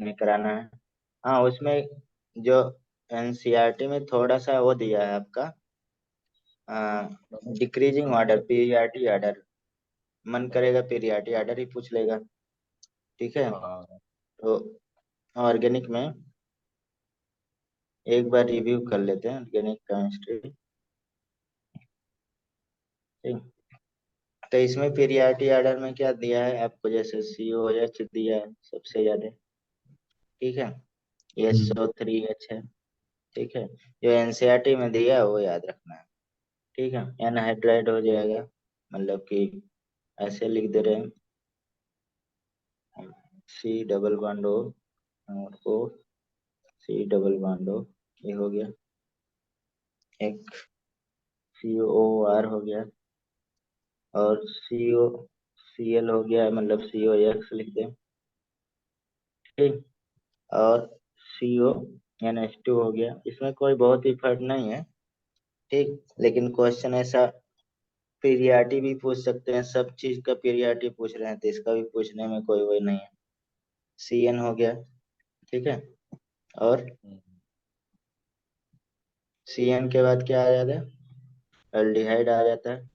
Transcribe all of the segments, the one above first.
में कराना है। हाँ, उसमें जो एनसीईआरटी में थोड़ा सा वो दिया है आपका, डिक्रीजिंग ऑर्डर, पीरियाडिक ऑर्डर। मन करेगा पीरियाडिक ऑर्डर ही पूछ लेगा। ठीक है। हाँ। तो ऑर्गेनिक में एक बार रिव्यू कर लेते हैं, ऑर्गेनिक केमिस्ट्री। ठीक। तो इसमें पीरियाडिक ऑर्डर में क्या दिया है आपको, जैसे COH दिया है सबसे ज्यादा। ठीक है। SO3H है। ठीक है। जो एनसीईआरटी में दिया है वो याद रखना है। ठीक है। एनहाइड्राइड हो जाएगा, मतलब कि ऐसे लिख दे रहे हैं, C डबल बॉन्ड O और O, C double bond O, ये हो गया। एक COOR हो गया, और COCl हो गया, मतलब COX लिख दें। ठीक। और CONH2 हो गया। इसमें कोई बहुत इफर्ट नहीं है। ठीक। लेकिन क्वेश्चन ऐसा पीरियाडिक भी पूछ सकते हैं, सब चीज का पीरियाडिक पूछ रहे हैं तो इसका भी पूछने में कोई वही नहीं है। CN हो गया। ठीक है। और CN के बाद क्या आ जाता है, एल्डिहाइड आ जाता है।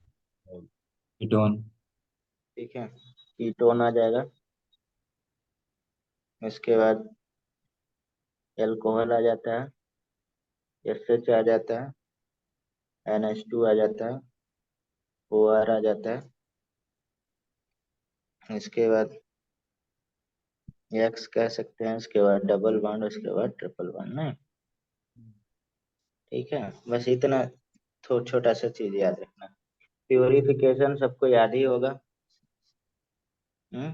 कीटोन। ठीक है। कीटोन आ जाएगा। इसके बाद एल्कोहल आ जाता है, SH आ जाता है, NH2 आ जाता है, OR आ जाता है। इसके बाद X कह सकते हैं, इसके बाद डबल बॉन्ड, उसके बाद ट्रिपल बॉन्ड। नहीं, ठीक है। बस इतना छोटा सा चीज याद रखना। प्यूरिफिकेशन सबको याद ही होगा। हम्म।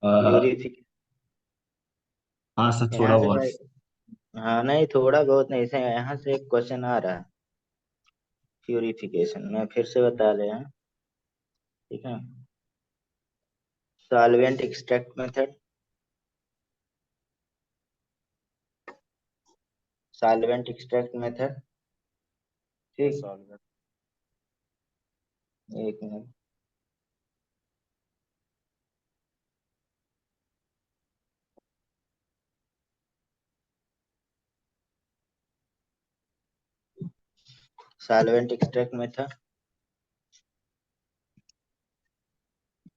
प्यूरिफिकेशन हाँ सर, यहाँ थोड़ा से बहुत। मैं, हाँ नहीं, थोड़ा बहुत नहीं से यहाँ से एक क्वेश्चन आ रहा है। प्यूरिफिकेशन मैं फिर से बता रहे हैं। ठीक है। Solvent extract method, solvent extract method. ठीक। सॉल्वेंट। एक minute. Solvent extract method,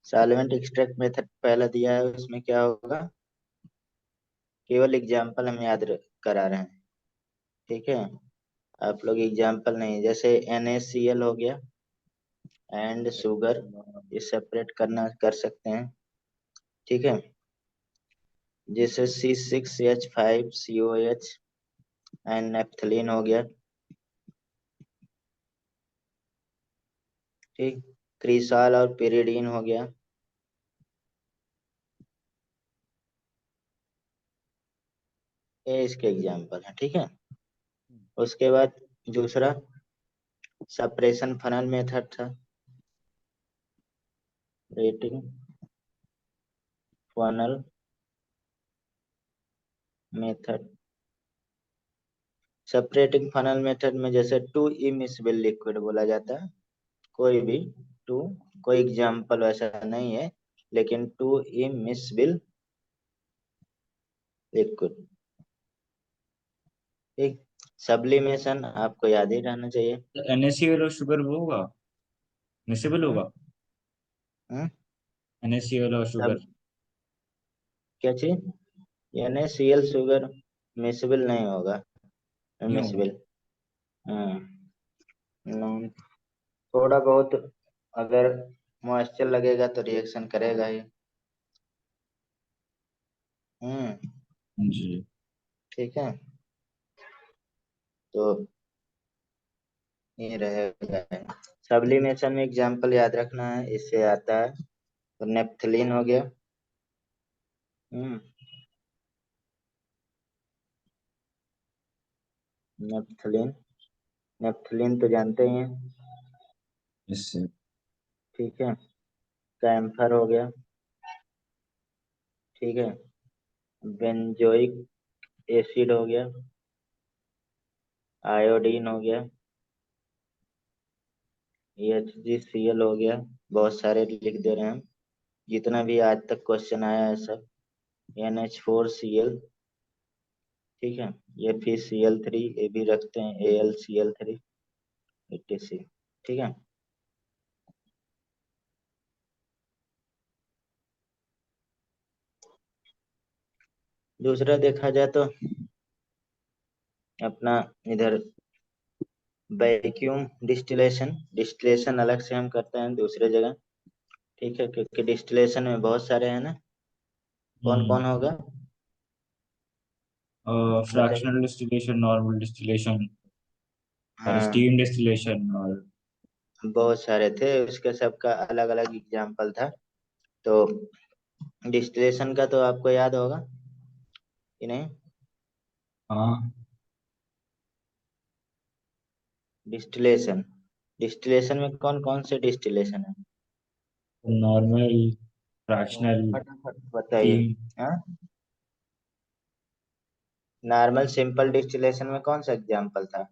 solvent extract method पहला दिया है, उसमें क्या होगा, केवल एग्जाम्पल हम करा रहे हैं। ठीक है। आप लोग एग्जाम्पल नहीं, जैसे NaCl हो गया एंड शुगर, ये सेपरेट करना कर सकते हैं। ठीक है। जैसे C6H5COH एंड नेप्थलीन हो गया। ठीक। क्रिसाल और पिरिडीन हो गया। ये इसके एग्जाम्पल हैं। ठीक है। उसके बाद दूसरा सेपरेशन फनल मेथड था, rating funnel method. Separating funnel method में जैसे टू इमिसिबल लिक्विड बोला जाता है, कोई भी टू, कोई एग्जाम्पल वैसा नहीं है, लेकिन टू इमिसिबल लिक्विड। ठीक। सब्लिमेशन आपको याद ही रहना चाहिए। NaCl और शुगर वो होगा, मिसेबल हम्म। होगा। हम्म। NaCl और सब शुगर। क्या चीज, यानी CL शुगर मिसिबल नहीं होगा, नहीं होगा। मिसिबल। हम्म। थोड़ा बहुत अगर मॉइस्चर लगेगा तो रिएक्शन करेगा ही। हम्म। जी। ठीक है। तो ये रहेगा। सब्लिमेशन में एग्जाम्पल याद रखना है, इससे आता है। तो नेप्थलीन हो गया। हम्म। नेप्थलीन, नेप्थलीन तो जानते ही हैं। इससे। ठीक है। कैम्फर हो गया। ठीक है। बेंजोइक एसिड हो गया। आयोडीन हो गया। HgCl हो गया। बहुत सारे लिख दे रहे हैं हम, जितना भी आज तक क्वेश्चन आया है सब। NH4Cl, ठीक है। ये फिर Cl3 ये भी रखते हैं, AlCl3 etc, ठीक है। दूसरा देखा जाए तो अपना इधर वैक्यूम डिस्टिलेशन, डिस्टिलेशन अलग से हम करते हैं दूसरे जगह, ठीक है, क्योंकि डिस्टिलेशन में बहुत सारे हैं ना। कौन हम्म। कौन होगा बताइए। फ्रैक्शनल डिस्टिलेशन, नॉर्मल डिस्टिलेशन और हाँ, स्टीम डिस्टिलेशन और बहुत सारे थे, उसके सबका अलग अलग एग्जाम्पल था। तो डिस्टिलेशन का तो आपको याद होगा कि नहीं। हाँ, डिस्टिलेशन, डिस्टिलेशन में कौन कौन से डिस्टिलेशन है। नॉर्मल, फ्रैक्शनल, फटाफट बताइए। स्टीम। हाँ, नॉर्मल सिंपल डिस्टिलेशन में कौन सा एग्जाम्पल था।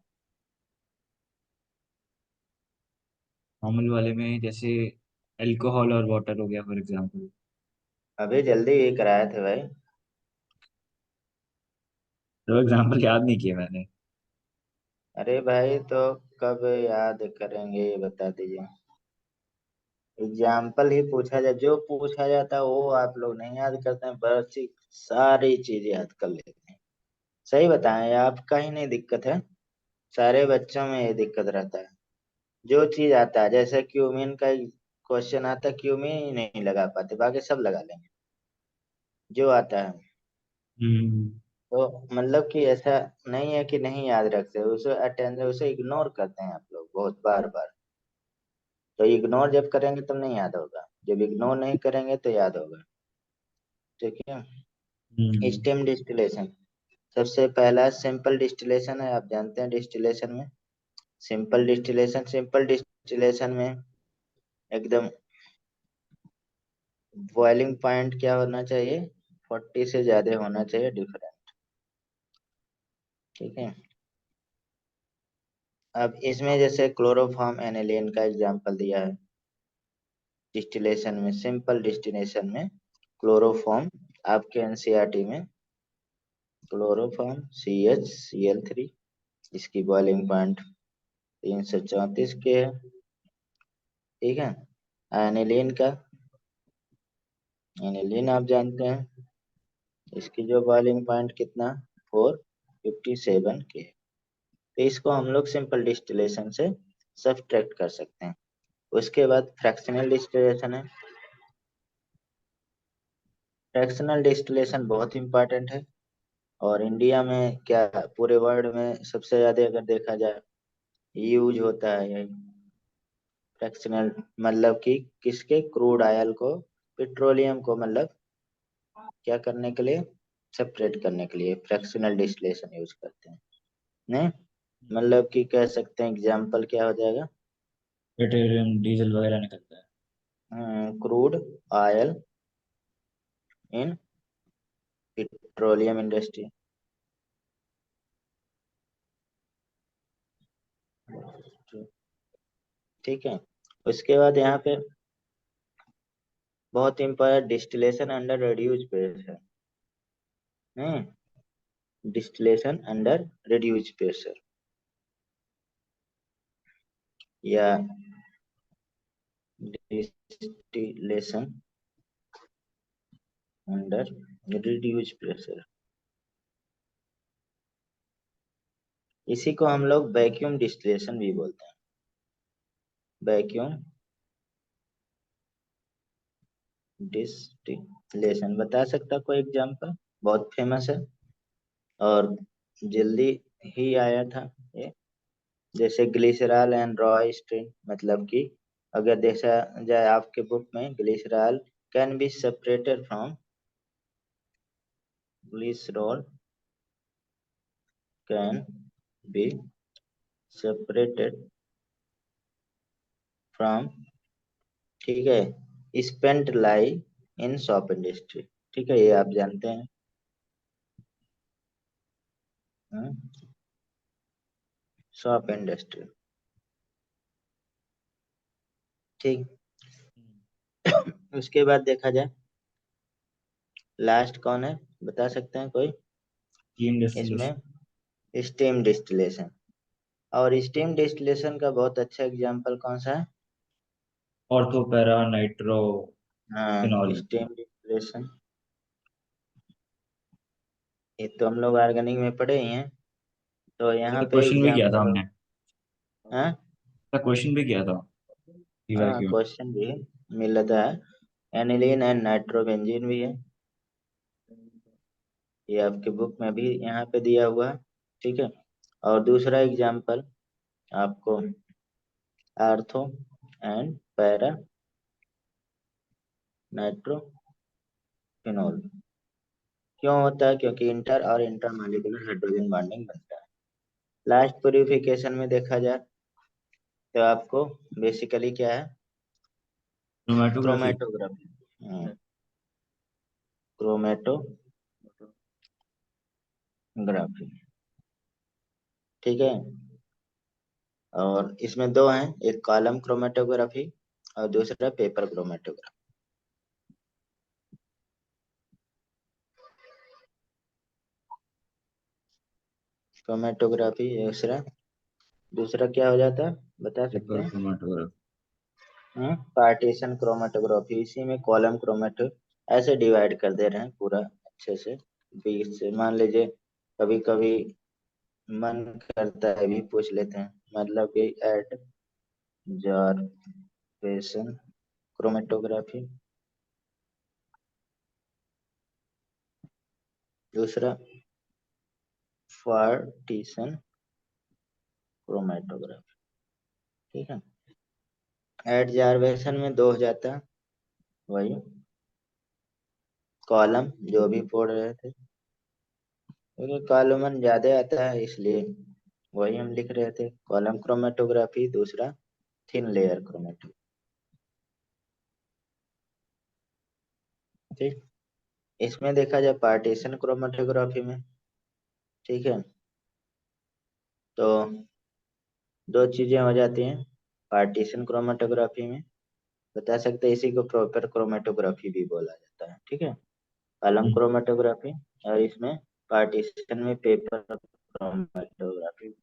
नॉर्मल वाले में जैसे अल्कोहल और वाटर हो गया फॉर एग्जांपल। अभी जल्दी ही कराए थे भाई। तो एग्जांपल याद नहीं किया मैंने। अरे भाई तो कब याद करेंगे ये बता दीजिए। एग्जाम्पल ही पूछा जाए, जो पूछा जाता है वो आप लोग नहीं याद करते हैं, बस सारी चीज याद कर लेते हैं। सही बताएं, आपका ही नहीं दिक्कत है, सारे बच्चों में ये दिक्कत रहता है। जो चीज आता है, जैसे क्यूमीन का क्वेश्चन आता है, क्यूमीन ही नहीं लगा पाते, बाकी सब लगा लेंगे जो आता है। हम्म। तो मतलब कि ऐसा नहीं है कि नहीं याद रखते, उसे अटेंड उसे इग्नोर करते हैं आप लोग बहुत बार बार। तो इग्नोर जब करेंगे तब नहीं याद होगा, जब इग्नोर नहीं करेंगे तो याद होगा, ठीक है। हम्म। स्टेम डिस्टिलेशन, सबसे पहला सिंपल डिस्टिलेशन है, आप जानते हैं डिस्टिलेशन में। सिंपल डिस्टिलेशन, सिंपल डिस्टिलेशन में एकदम बॉइलिंग पॉइंट क्या होना चाहिए, 40 से ज्यादा होना चाहिए डिफरेंट, ठीक है। अब इसमें जैसे क्लोरोफॉर्म एनिलीन का एग्जांपल दिया है डिस्टिलेशन में, सिंपल डिस्टिलेशन में क्लोरोफॉर्म, आपके एनसीईआरटी में क्लोरोफॉर्म CH Cl3, इसकी बॉइलिंग पॉइंट 334 के है, ठीक है। एनिलीन का, एनिलीन आप जानते हैं, इसकी जो बॉइलिंग पॉइंट कितना, 457 के है। तो इसको हम लोग सिंपल डिस्टिलेशन से सब्ट्रैक्ट कर सकते हैं। उसके बाद फ्रैक्शनल डिस्टिलेशन है। फ्रैक्शनल डिस्टिलेशन बहुत इंपॉर्टेंट है, और इंडिया में क्या, पूरे वर्ल्ड में सबसे ज्यादा अगर देखा जाए यूज होता है यही फ्रैक्शनल, मतलब कि किसके, क्रूड ऑयल को, पेट्रोलियम को, मतलब क्या करने के लिए, सेपरेट करने के लिए फ्रैक्शनल डिस्टिलेशन यूज करते हैं। नहीं, मतलब कि कह सकते हैं एग्जाम्पल क्या हो जाएगा, पेट्रोलियम डीजल वगैरह निकलता है। Crude oil in petroleum industry, ठीक है। उसके बाद यहाँ पे बहुत important, distillation under reduce pressure, distillation under reduce pressure, या डिस्टिलेशन अंडर रिड्यूस प्रेशर, इसी को हम लोग वैक्यूम डिस्टिलेशन भी बोलते हैं। वैक्यूम डिस्टिलेशन, बता सकता कोई एग्जांपल, बहुत फेमस है और जल्दी ही आया था ये, जैसे ग्लिसरॉल एंड रॉ स्ट्रिंग, मतलब कि अगर देखा जाए आपके बुक में, glycerol can be separated from, glycerol can be separated from, ठीक है, spent lie in shop industry, ठीक है, ये आप जानते हैं। शॉप इंडस्ट्री, ठीक। उसके बाद देखा जाए लास्ट कौन है, बता सकते हैं कोई? टीम इसमें डिस्टिलेशन। Steam distillation. और स्टीम डिस्टिलेशन का बहुत अच्छा एग्जांपल कौन सा है? ऑर्थो पैरा नाइट्रो हाँ, फिनॉल। Steam distillation. ये तो हम लोग ऑर्गेनिक में पढ़े ही हैं। तो यहाँ पे क्वेश्चन भी किया था एग्जांपल। हमने। हाँ। क्वेश्चन भी किया था हाँ, पीवाईक्यू। क्वेश्चन भी मिलता है। एनिलीन एंड नाइट्रोबेंजीन भी है। ये आपके बुक में भी यहाँ पे दिया हुआ है। ठीक है। और दूसरा एग्जांपल आपको आर्थो एंड पैरा नाइट्रोफिनॉल। क्यों होता है? क्योंकि इंटर और इंटरमॉलिक्यूलर हाइड्रोजन बॉन्डिंग बनता है। लास्ट प्यूरिफिकेशन में देखा जाए तो आपको बेसिकली क्या है? क्रोमेटोग्राफी। क्रोमेटोग्राफी। क्रोमेटोग्राफी। ठीक है। और इसमें दो हैं, एक कॉलम क्रोमेटोग्राफी और दूसरा पेपर क्रोमेटोग्राफी। क्रोमेटोग्राफी दूसरा, दूसरा क्या हो जाता है, बता सकते पेपर हैं? क्रोमेटोग्राफी। Partition chromatography. इसी में कॉलम क्रोमेटो ऐसे डिवाइड कर दे रहे हैं पूरा अच्छे से। बीच से मान लीजिए कभी कभी मन करता है भी पूछ लेते हैं, मतलब कि एडजॉर्पेशन क्रोमेटोग्राफी। दूसरा पार्टीशन क्रोमेटोग्राफी। ठीक है। एडजॉर्पेशन में दो हो जाता है, वही कॉलम जो भी पढ़ रहे थे, क्योंकि कॉलमन ज्यादा आता है इसलिए वही हम लिख रहे थे। कॉलम क्रोमेटोग्राफी, दूसरा थिन लेयर क्रोमेटोग्राफी। ठीक। इसमें देखा जाए पार्टीशन क्रोमेटोग्राफी में, ठीक है, तो दो चीजें हो जाती हैं पार्टीशन क्रोमेटोग्राफी में। बता सकते हैं इसी को प्रॉपर क्रोमेटोग्राफी भी बोला जाता है। ठीक है, कॉलम क्रोमेटोग्राफी। और इसमें पार्टीशन में पेपर क्रोमेटोग्राफी।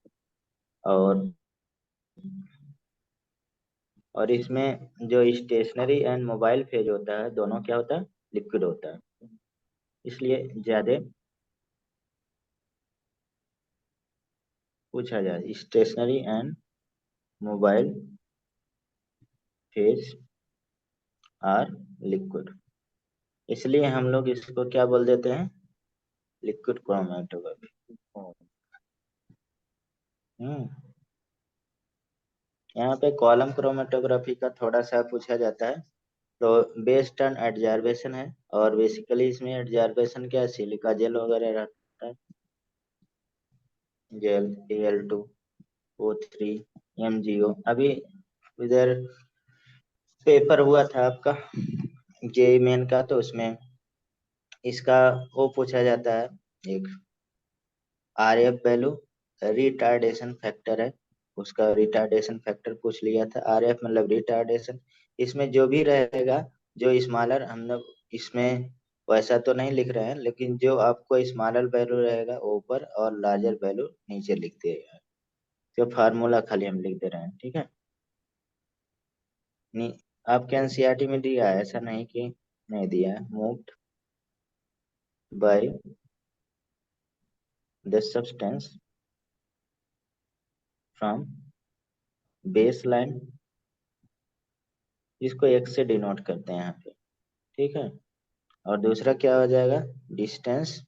और इसमें जो स्टेशनरी एंड मोबाइल फेज होता है, दोनों क्या होता है? लिक्विड होता है। इसलिए ज्यादा पूछा जाए stationary and mobile phase are liquid, इसलिए हम लोग इसको क्या बोल देते हैं? Liquid chromatography. हम्म। यहाँ पे कॉलम क्रोमेटोग्राफी का थोड़ा सा पूछा जाता है। तो बेस्ड ऑन एडजॉर्बेशन है, और बेसिकली इसमें एडजॉर्बेशन क्या है? सिलिका जेल वगैरह रहता है। Gel Al2O3 MgO। अभी इधर पेपर हुआ था आपका जेई मेन का, तो उसमें इसका वो पूछा जाता है, एक RF वैल्यू रिटार्डेशन फैक्टर है, उसका रिटार्डेशन फैक्टर पूछ लिया था। RF मतलब रिटार्डेशन। इसमें जो भी रहेगा, जो स्मॉलर हम लोग इसमें वैसा तो नहीं लिख रहे हैं, लेकिन जो आपको स्मॉलर वैल्यू रहेगा वो ऊपर और लार्जर वैल्यू नीचे लिख दिएगा। तो फार्मूला खाली हम लिख दे रहे हैं। ठीक है। नहीं, आपके एनसीईआरटी में दिया है, ऐसा नहीं कि नहीं दिया है। Moved by the substance from base line, जिसको एक्स से डिनोट करते हैं यहाँ पे। ठीक है। और दूसरा क्या हो जाएगा? Distance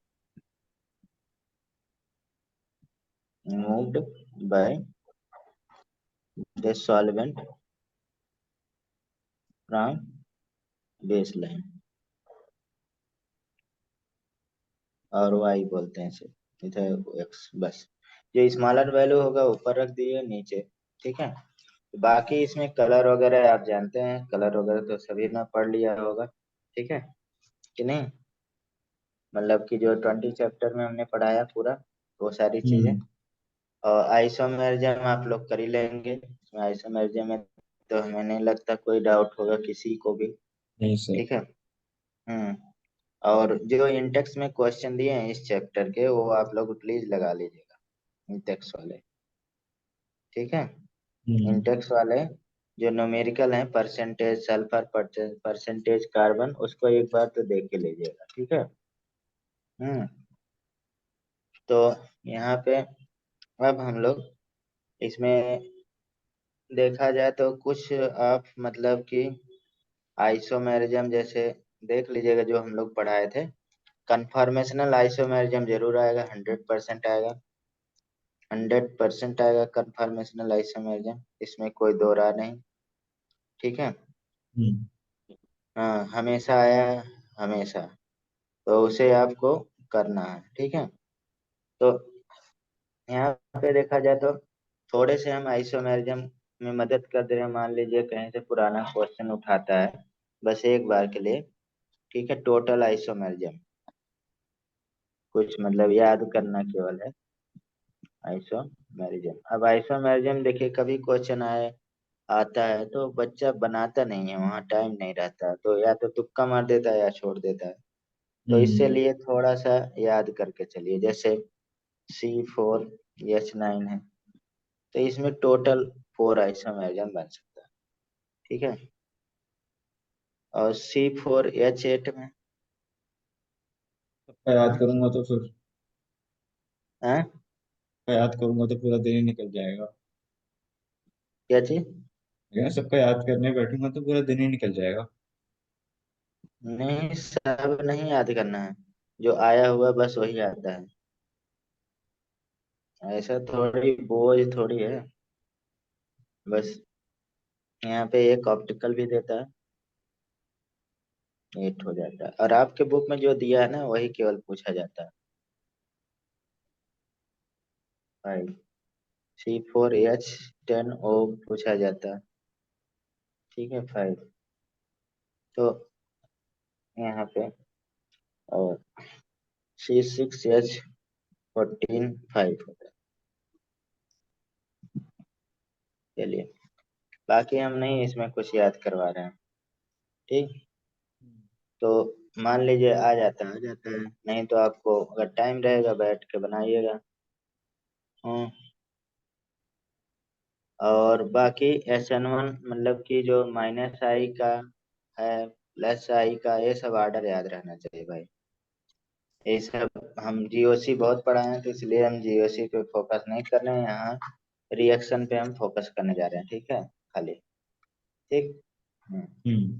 moved by the solvent from base line, और वाई बोलते हैं इसे, इधर एक्स बस। जो स्मॉलर वैल्यू होगा ऊपर रख दिए नीचे। ठीक है। बाकी इसमें कलर वगैरह आप जानते हैं, कलर वगैरह तो सभी ने पढ़ लिया होगा। ठीक है कि नहीं? मतलब कि जो 20 चैप्टर में हमने पढ़ाया पूरा, वो सारी चीजें। हम्म। और आइसोमेरिज्म आप लोग कर ही लेंगे। इसमें आइसोमेरिज्म में तो हमें नहीं लगता कोई डाउट होगा किसी को भी। नहीं सर। ठीक है। हम्म। और जो इंटेक्स में क्वेश्चन दिए हैं इस चैप्टर के, वो आप लोग प्लीज लगा लीजिएगा, इंटेक्स वाले। ठीक है। हम्म। इंटेक्स वाले जो न्यूमेरिकल है, परसेंटेज सल्फर, परसेंटेज कार्बन, उसको एक बार तो देख के लीजिएगा, ठीक है। हम्म। तो यहाँ पे अब हम लोग इसमें देखा जाए तो कुछ आप मतलब कि आइसोमेरिज्म जैसे देख लीजिएगा, जो हम लोग पढ़ाए थे। कन्फॉर्मेशनल आइसोमेरिज्म जरूर आएगा, 100% आएगा। 100% आएगा कन्फॉर्मेशनल आइसोमेरिज्म, इसमें कोई दो राय नहीं। ठीक है। हम्म। हाँ, हमेशा आया है, हमेशा। तो उसे आपको करना है, ठीक है। तो यहाँ पे देखा जाए तो थोड़े से हम आइसोमेरिज्म में मदद कर दे रहे हैं। मान लीजिए कहीं से पुराना क्वेश्चन उठाता है, बस एक बार के लिए, ठीक है, टोटल आइसोमेरिज्म, कुछ मतलब याद करना केवल है आइसोमेरिज्म। अब आइसोमेरिज्म देखिए, कभी क्वेश्चन आए आता है तो बच्चा बनाता नहीं है, वहाँ टाइम नहीं रहता, तो या तो तुक्का मार देता है या छोड़ देता है। तो इससे हम्म। लिए थोड़ा सा याद करके चलिए। जैसे C4H9 है, तो इसमें टोटल 4 आइसोमेरिज्म बन सकता है, ठीक है। और C4H8 में सबका याद हाँ, करूंगा तो फिर हाँ, सबका याद करूंगा तो पूरा दिन ही निकल जाएगा। क्या चीज? अगर सबका याद करने बैठूंगा तो पूरा दिन ही निकल जाएगा। नहीं, सब नहीं याद करना है, जो आया हुआ बस वही आता है। ऐसा थोड़ी बोझ थोड़ी है, बस। यहाँ पे एक ऑप्टिकल भी देता है, 8 हो जाता है। और आपके बुक में जो दिया है ना, वही केवल पूछा जाता है। 5, C4H10O पूछा जाता है, ठीक है, 5। तो यहाँ पे, और C6H14 5 होता है। चलिए, बाकी हम नहीं इसमें कुछ याद करवा रहे हैं, ठीक। तो मान लीजिए आ जाता है, नहीं तो आपको अगर टाइम रहेगा बैठ के बनाइएगा। हम्म। और बाकी SN1 मतलब कि जो -I का है, +I का, ये सब ऑर्डर याद रहना चाहिए भाई। ये सब हम GOC बहुत पढ़ाए हैं, तो इसलिए हम GOC पे फोकस नहीं कर रहे हैं यहाँ। रिएक्शन पे हम फोकस करने जा रहे हैं, ठीक है, खाली। ठीक। हम्म। हम्म।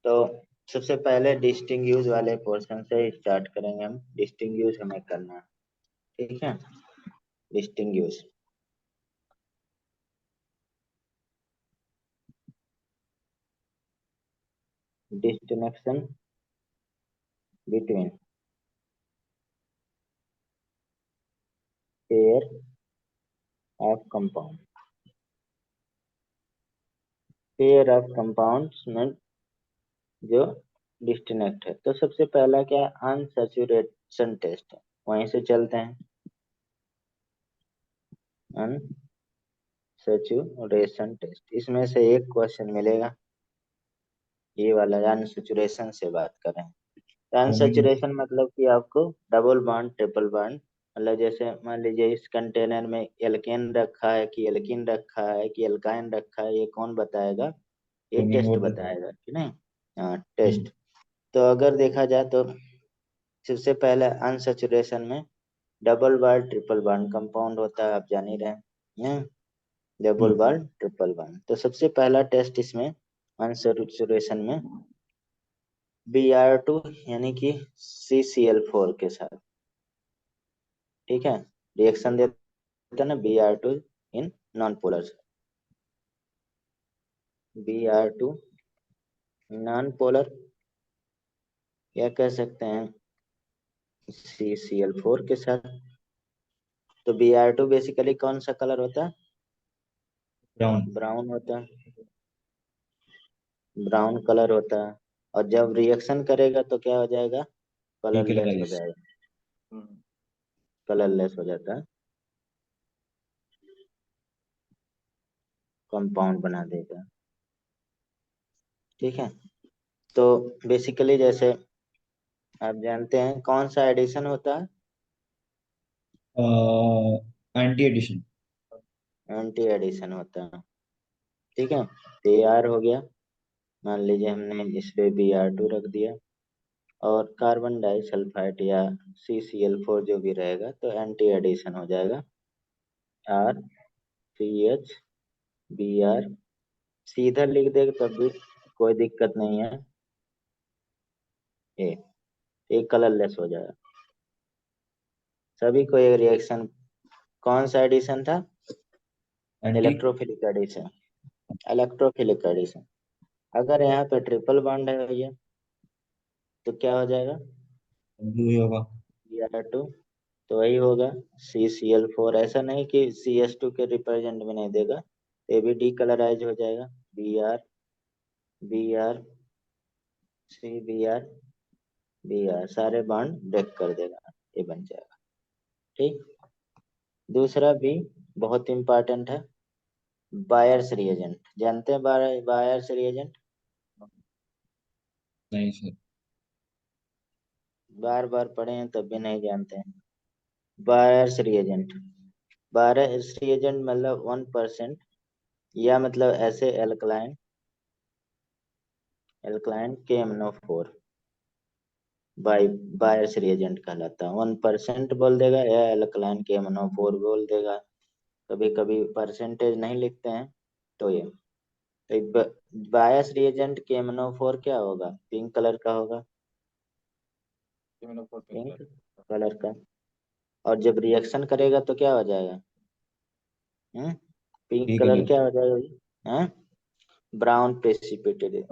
तो सबसे पहले डिस्टिंग्यूज वाले पोर्शन से स्टार्ट करेंगे हम। डिस्टिंग्यूज हमें करना है, ठीक है। Distinguish, distinction between pair of compound. Pair of compounds में जो डिस्टिंक्ट है, तो सबसे पहला क्या है, अनसैचुरेशन टेस्ट है, वहीं से चलते हैं। अनसैचुरेशन टेस्ट, इसमें से एक क्वेश्चन मिलेगा, ये वाला अनसैचुरेशन से बात करें। हम्म। अनसैचुरेशन मतलब कि आपको डबल बॉन्ड, ट्रिपल बॉन्ड, मतलब जैसे मान लीजिए इस कंटेनर में एल्केन रखा है कि एल्कीन रखा है कि एल्काइन रखा है, ये कौन बताएगा? ये ड्रिंकिंग टेस्ट वाटर। बताएगा कि नहीं? हाँ, हम्म। टेस्ट। तो अगर देखा जाए तो सबसे पहले अनसैचुरेशन में double bond, triple bond compound होता है, आप जान ही रहे हैं। डबल हम्म। बॉन्ड, ट्रिपल बॉन्ड, तो सबसे पहला टेस्ट इसमें अनसैचुरेशन में Br2 यानी कि CCl4 के साथ, ठीक है, रिएक्शन देता है ना Br2 in non polar. Br2 non polar, या कह सकते हैं CCl4 के साथ। तो Br2 बेसिकली कौन सा कलर होता है? ब्राउन। ब्राउन होता है, ब्राउन कलर होता है। और जब रिएक्शन करेगा तो क्या हो जाएगा? कलरलेस हो डीकलराइज। जाएगा, कलरलेस हो जाता है, कंपाउंड बना देगा, ठीक है। तो बेसिकली जैसे आप जानते हैं कौन सा एडिशन होता है? Anti addition. एंटी एडिशन होता है। ठीक है, तो ये आर हो गया। मान लीजिए हमने इस पे Br2 रख दिया, और कार्बन डाई सल्फाइड या CCl4 जो भी रहेगा तो एंटी एडिशन हो जाएगा। R CH Br, सीधा लिख देगा तब भी कोई दिक्कत नहीं है। ये एक कलरलेस हो जाएगा। सभी को ये रिएक्शन, कौन सा एडिशन था? Anti. Electrophilic addition. Electrophilic addition. अगर यहाँ पे ट्रिपल बॉन्ड है भैया, तो क्या हो जाएगा? ही होगा। Br2, तो वही होगा CCl4। ऐसा नहीं कि CH2 के रिप्रेजेंट में नहीं देगा, ये भी डीकलराइज हो जाएगा। Br Br CBr Br, सारे बॉन्ड ब्रेक कर देगा, ये बन जाएगा। ठीक। दूसरा भी बहुत इंपॉर्टेंट है, बायर्स रिएजेंट। जानते हैं बायर्स रिएजेंट? नहीं सर। बार बार पढ़े हैं तब भी नहीं जानते हैं। Buyers reagent. बायर्स रिएजेंट मतलब 1%, या मतलब ऐसे alkaline, alkaline KMnO4 by buyers reagent कहलाता है। 1% बोल देगा या एल्कलाइन KMnO4 बोल देगा। कभी कभी परसेंटेज नहीं लिखते हैं, तो ये बायस रिएजेंट KMnO4 क्या होगा? पिंक कलर का होगा। पिंक कलर का। और जब रिएक्शन करेगा तो क्या हो जाएगा? हम्म पिंक ठीक है कलर सर। क्या हो जाएगा जी? हाँ, brown precipitate.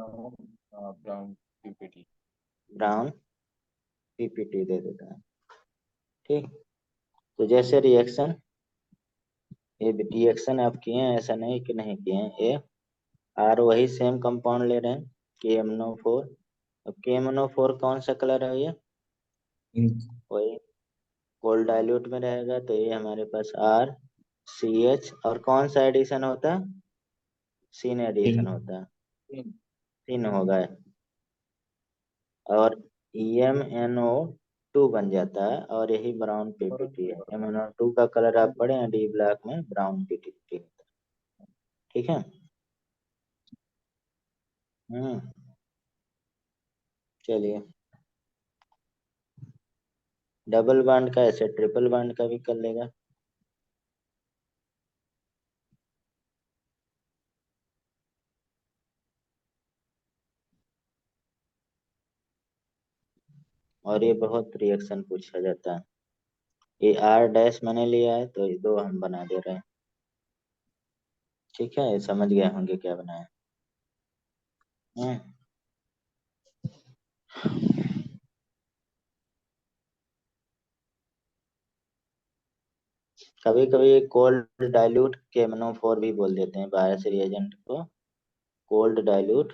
Brown PPT. Brown PPT दे देता है। ठीक। तो जैसे रिएक्शन, ये रिएक्शन आप किए हैं, ऐसा नहीं कि नहीं किए हैं। ये आर वही सेम कंपाउंड ले रहे हैं, KMnO4। अब KMnO4 कौन सा कलर है ये? पिंक। वही कोल्ड डाइल्यूट में रहेगा, तो ये हमारे पास RCH, और कौन सा एडिशन होता है? Seen in. एडिशन होता है। सीन होगा, और EMNO2 बन जाता है, और यही ब्राउन PPT है। MnO2 का कलर आप पढ़े हैं डी ब्लैक में, ब्राउन PPT। ठीक है। हम्म चलिए, डबल बॉन्ड का ऐसे ट्रिपल बॉन्ड का भी कर लेगा। और ये बहुत रिएक्शन पूछा जाता है। ये R' मैंने लिया है, तो ये दो हम बना दे रहे हैं। ठीक है, ये समझ गए होंगे क्या बनाया। हम्म कभी कभी कोल्ड डाइल्यूट KMnO4 भी बोल देते हैं बायस रिएजेंट को। कोल्ड डाइल्यूट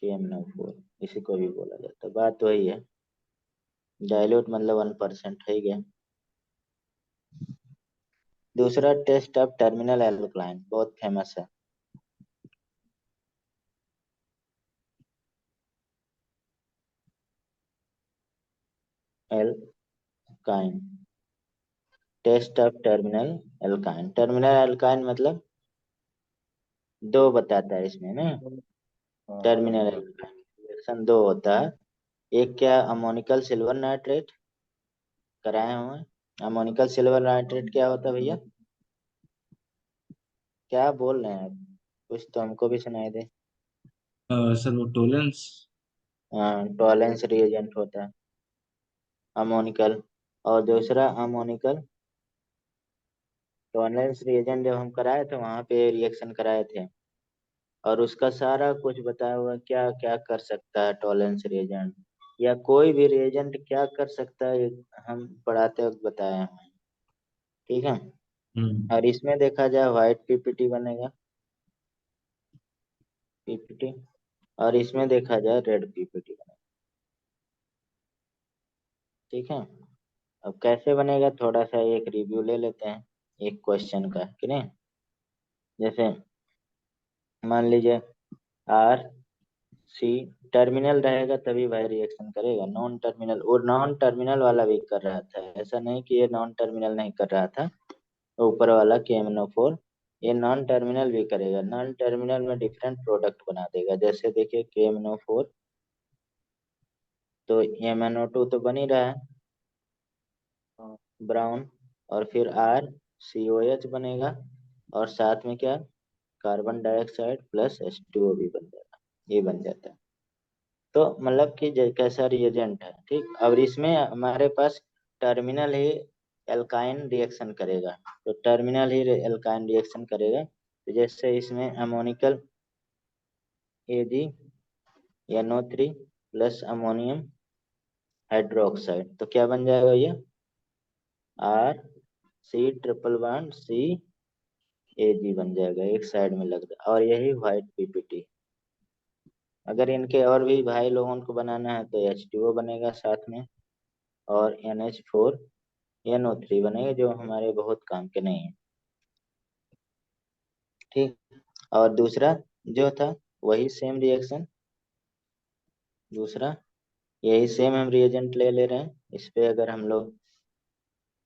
KMnO4, इसी को भी बोला जाता है। बात वही है, डाइल्यूट मतलब 1% है ही गया। दूसरा टेस्ट ऑफ टर्मिनल एल्कलाइन बहुत फेमस है। Alkyne, test of terminal alkyne. Terminal alkyne मतलब दो बताता है इसमें ना। टर्मिनल एल्काइन रिएक्शन दो होता है। एक क्या, अमोनिकल सिल्वर नाइट्रेट कराए हुए। अमोनिकल सिल्वर नाइट्रेट क्या होता है भैया? क्या बोल रहे हैं आप? कुछ तो हमको भी सुनाई दे। सर वो टोलेंस। टॉलेंस रिएजेंट होता है अमोनिकल। और दूसरा अमोनिकल टॉलेंस रिएजेंट जब हम कराए थे वहां पे रिएक्शन कराए थे, और उसका सारा कुछ बताया हुआ है, क्या क्या कर सकता है टॉलेंस रिएजेंट, या कोई भी रिएजेंट क्या कर सकता है, ये हम पढ़ाते वक्त बताए हैं। ठीक है। हम्म। और इसमें देखा जाए व्हाइट PPT बनेगा, PPT। और इसमें देखा जाए रेड PPT बनेगा। ठीक है। अब कैसे बनेगा, थोड़ा सा एक रिव्यू ले लेते हैं एक क्वेश्चन का, कि नहीं। जैसे मान लीजिए आर सी टर्मिनल रहेगा तभी भाई रिएक्शन करेगा, नॉन टर्मिनल, और नॉन टर्मिनल वाला भी कर रहा था, ऐसा नहीं कि ये नॉन टर्मिनल नहीं कर रहा था। ऊपर वाला KMnO4 ये नॉन टर्मिनल भी करेगा, नॉन टर्मिनल में डिफरेंट प्रोडक्ट बना देगा। जैसे देखिए KMnO4 तो MnO2 तो बन ही रहा है ब्राउन, और फिर RCOH बनेगा, और साथ में क्या, कार्बन डाइऑक्साइड प्लस H2O भी बन जाएगा, ये बन जाता है। तो मतलब कि कैसा रिएजेंट है, ठीक। अब इसमें हमारे पास टर्मिनल ही एल्काइन रिएक्शन करेगा, तो टर्मिनल ही एल्काइन रिएक्शन करेगा, तो जैसे इसमें ammoniacal AgNO3 plus ammonium hydroxide, तो क्या बन जाएगा ये, RC ट्रिपल बॉन्ड CAg बन जाएगा, एक साइड में लग रहा, और यही व्हाइट PPT। अगर इनके और भी भाई लोगों को बनाना है तो H2O बनेगा साथ में, और NH4NO3 बनेगा, जो हमारे बहुत काम के नहीं है, ठीक। और दूसरा जो था वही सेम रिएक्शन, दूसरा यही सेम हम रिएजेंट ले रहे हैं। इस पे अगर हम लोग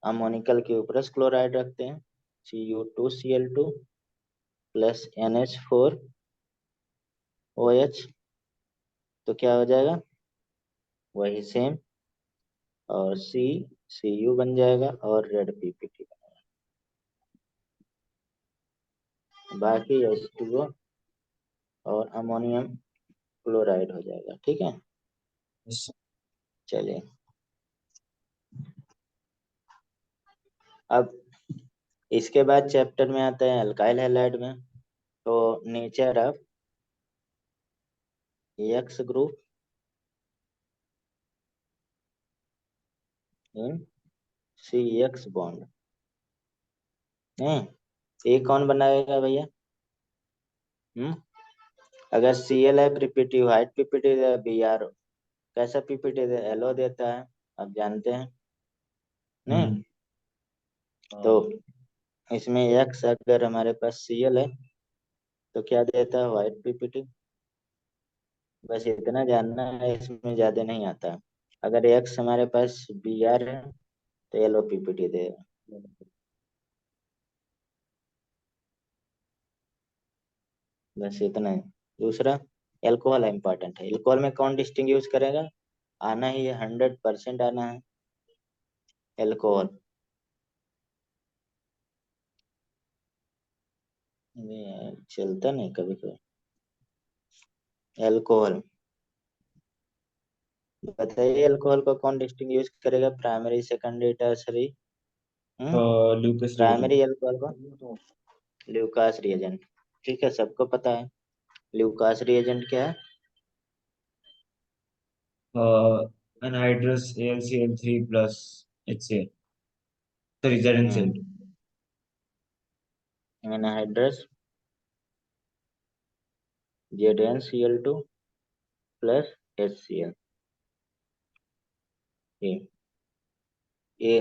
अमोनिकल के ऊपर क्लोराइड रखते हैं, Cu2Cl2 प्लस NH4OH, तो क्या हो जाएगा, वही सेम, और CCU बन जाएगा, और रेड PPT बनेगा, बाकी H2O और अमोनियम क्लोराइड हो जाएगा, ठीक है। yes, चलिए, अब इसके बाद चैप्टर में आता है अल्काइल हैलाइड में। तो nature of x group in CX bond, नहीं, ये कौन बनाएगा भैया, हम्म। अगर Cl है पीपीटी, व्हाइट पीपीटी, Br कैसा पीपीटी दे, एलो देता है, आप जानते हैं, नहीं। हम्म, तो इसमें एक्स अगर हमारे पास Cl है तो क्या देता है, व्हाइट पीपीटी, बस इतना जानना है, इसमें ज्यादा नहीं आता। अगर एक्स हमारे पास Br है तो एलो पीपीटी देगा, बस इतना ही। दूसरा एल्कोहल इंपॉर्टेंट है, एल्कोहल में कौन डिस्टिंग यूज करेगा, आना ही है, 100% आना है एल्कोहल। ये चलता नहीं कभी कभी, एल्कोहल, बताइए एल्कोहल को कौन डिस्टिंग यूज करेगा, primary secondary tertiary, लूकस reagent. Primary alcohol को ल्यूकास रिएजेंट, ठीक है, सबको पता है ल्यूकास रिएजेंट क्या है। Anhydrous AlCl3 plus HCl, sorry ZnCl2। Anhydrous ZnCl2 plus HCl, ये ये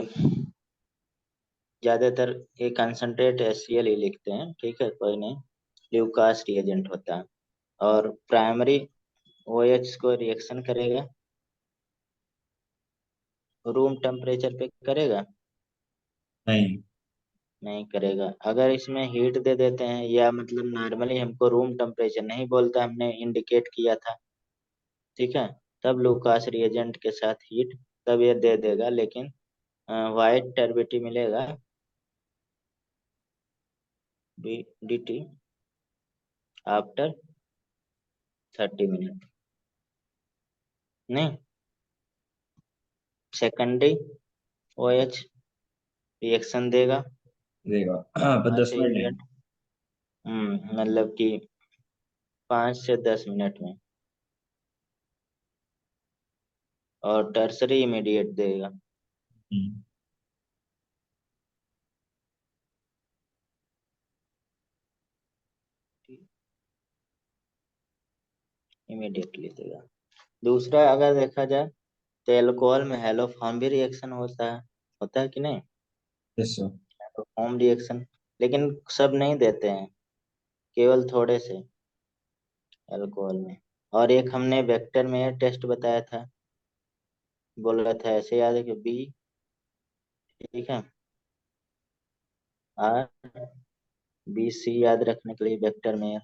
ज्यादातर ये कंसंट्रेट HCl ही लिखते हैं, ठीक है, कोई नहीं, ल्यूकास रिएजेंट होता है। और प्राइमरी OH को रिएक्शन करेगा, रूम टेम्परेचर पे करेगा, नहीं। नहीं करेगा। अगर इसमें हीट दे देते हैं, या मतलब नॉर्मली हमको रूम टेम्परेचर नहीं बोलता, हमने इंडिकेट किया था, ठीक है, तब लूकास रिएजेंट के साथ हीट तब ये दे देगा, लेकिन वाइट टर्बिटी मिलेगा DT आफ्टर 30 मिनट, नहीं, सेकेंडरी OH रिएक्शन देगा देगा पर 10 मिनट नहीं। इमीडिएट, मतलब कि 5 से 10 मिनट में, और टर्सरी इमीडिएट देगा, हम्म, इमीडिएटली देगा। दूसरा अगर देखा जाए तो एल्कोहल में हेलोफॉर्म भी रिएक्शन होता है कि नहीं, यस सर। हेलोफॉर्म रिएक्शन, लेकिन सब नहीं देते हैं, केवल थोड़े से, अल्कोहल में। और एक हमने वेक्टर में टेस्ट बताया था, बोला था ऐसे, याद है कि बी, ठीक है, आर, बी सी याद रखने के लिए वेक्टर में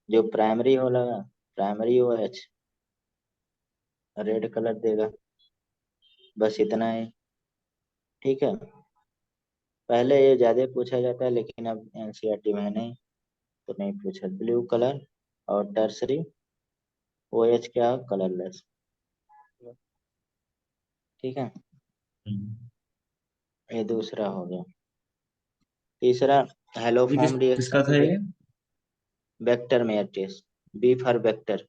जो प्राइमरी होगा, primary O H, red colour देगा। बस इतना है, ठीक है। पहले ये ज्यादा पूछा जाता है लेकिन अब एनसीईआरटी में है नहीं, तो नहीं पूछा। ब्लू कलर और टर्सरी ओ एच क्या, कलरलेस, ठीक है। हम्म। ये दूसरा हो गया। तीसरा, हेलो ये फॉर्म किसका रिएक्शन था में ये? वेक्टर में test, B for Victor,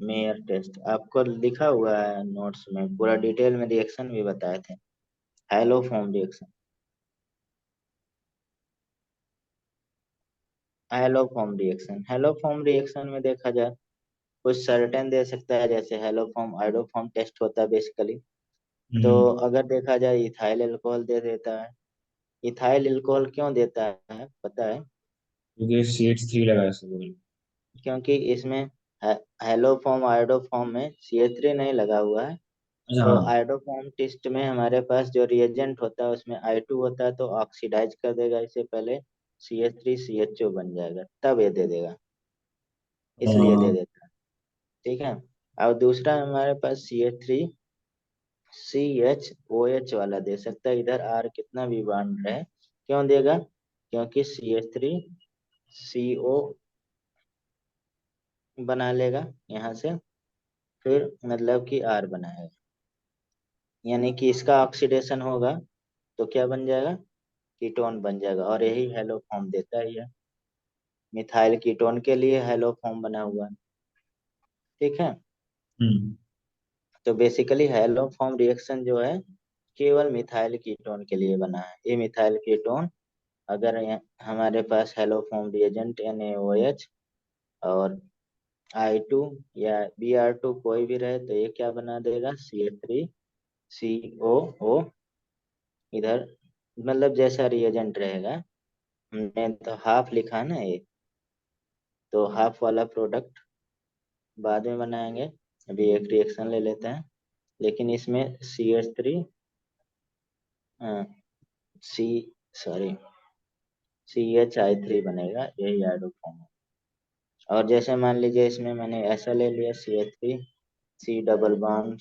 Meyer test आपको लिखा हुआ है नोट्स में, पूरा डिटेल में रिएक्शन भी बताए थे। Hello form reaction, hello form reaction, hello form reaction में देखा जाए कुछ सर्टेन दे सकता है, जैसे हेलो फॉर्म आइडो फॉर्म टेस्ट होता है बेसिकली। तो हम्म। अगर देखा जाए इथाइल अल्कोहल दे देता है। इथाइल अल्कोहल क्यों देता है पता है? क्योंकि CH3 लगा है सब। क्योंकि इसमें हेलो फॉर्म आयोडो फॉर्म में CH3 नहीं लगा हुआ है। अच्छा तो हाँ। आयोडो फॉर्म टेस्ट में हमारे पास जो रिएजेंट होता है उसमें I2 होता है, तो ऑक्सीडाइज कर देगा इसे पहले, CH3CHO बन जाएगा, तब ये दे देगा, इसलिए दे हाँ। देता है, ठीक है। और दूसरा हमारे पास CH3CHOH वाला दे सकता है, इधर R कितना भी बॉन्ड रहे, क्यों देगा? क्योंकि CH3CO बना लेगा यहाँ से, फिर मतलब कि R बनाएगा, यानी कि इसका ऑक्सीडेशन होगा तो क्या बन जाएगा, कीटोन बन जाएगा, और यही हेलो फॉर्म देता है ये, मिथाइल कीटोन के लिए हेलो फॉर्म बना हुआ है, ठीक है। हम्म। तो बेसिकली हेलो फॉर्म रिएक्शन जो है केवल मिथाइल कीटोन के लिए बना है। ये मिथाइल कीटोन अगर हमारे पास हेलो फॉर्म रिएजेंट NaOH और I2 या Br2 कोई भी रहे तो ये क्या बना देगा, CH3COO, इधर मतलब जैसा रिएजेंट रहेगा, हमने तो हाफ लिखा ना ये, तो हाफ वाला प्रोडक्ट बाद में बनाएंगे। अभी एक रिएक्शन ले लेते हैं, लेकिन इसमें CH3 सी सॉरी CHI3 बनेगा, यही आइडो फॉर्म है। और जैसे मान लीजिए इसमें मैंने ऐसा ले लिया, CH3 C double bond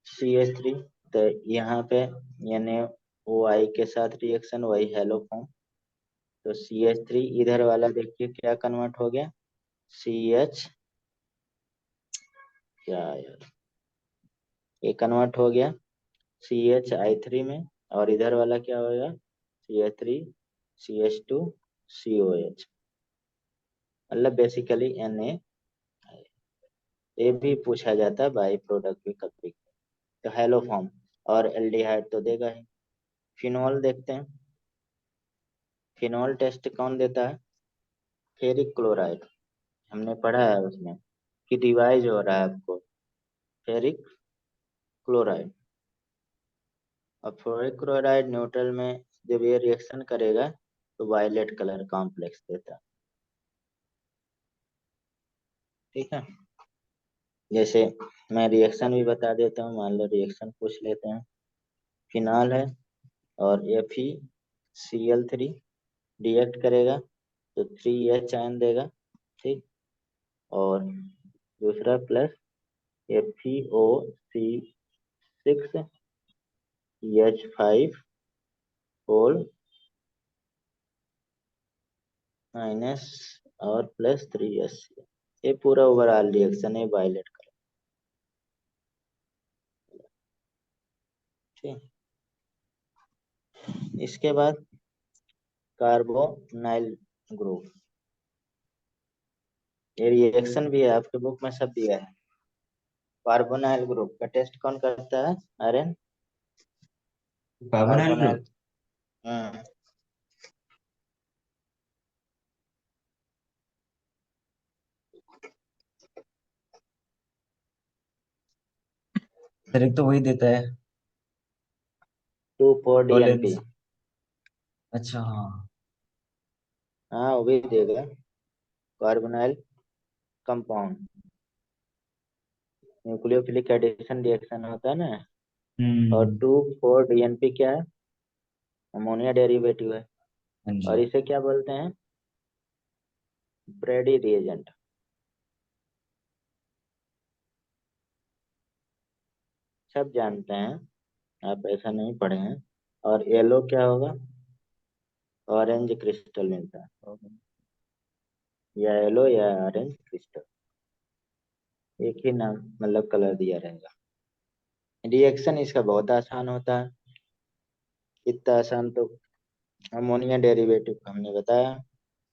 CH3, तो यहाँ पे यानी OI के साथ रिएक्शन, वही हेलो फॉर्म, तो CH3 इधर वाला देखिए क्या कन्वर्ट हो गया, CH, क्या यार, ये कन्वर्ट हो गया CHI3 में, और इधर वाला क्या होगा, CH3CH2COH, मतलब बेसिकली Na। ये भी पूछा जाता है बाई प्रोडक्ट भी कभी, तो हेलो फॉर्म। और एल्डिहाइड तो देगा ही। फिनॉल देखते हैं, फिनॉल टेस्ट कौन देता है, फेरिक क्लोराइड, हमने पढ़ा है उसमें कि डिवाइज हो रहा है आपको, फेरिक क्लोराइड। और फेरिक क्लोराइड न्यूट्रल में जब ये रिएक्शन करेगा तो वायलेट कलर कॉम्प्लेक्स देता है, ठीक है। जैसे मैं रिएक्शन भी बता देता हूँ, मान लो रिएक्शन पूछ लेते हैं। फिनॉल है और FeCl3 रिएक्ट करेगा तो 3H आयन देगा, ठीक। और दूसरा प्लस FeO6CH5 माइनस और +3H। ये पूरा ओवरऑल रिएक्शन है वायलेट कलर, ठीक। इसके बाद कार्बोनाइल ग्रुप, ये रिएक्शन भी है आपके बुक में सब दिया है। कार्बोनाइल ग्रुप का टेस्ट कौन करता है, आर्यन? Carbonyl carbonyl, group. हम्म, डायरेक्ट तो वही देता है। 2,4-DNP। वॉलेंस। अच्छा हाँ। हाँ वो भी देगा। Carbonyl compound, nucleophilic addition reaction होता है ना। और हम्म। 2,4-DNP क्या है? अमोनिया डेरिवेटिव है। हाँ और जी। इसे क्या बोलते हैं? ब्रेडी रिएजेंट। सब जानते हैं, आप ऐसा नहीं पढ़े हैं। और येलो क्या होगा? ऑरेंज क्रिस्टल मिलता है, या येलो या ऑरेंज क्रिस्टल, एक ही नाम, मतलब कलर दिया रहेगा। रिएक्शन इसका बहुत आसान होता है। इतना आसान तो अमोनिया डेरिवेटिव का हमने बताया।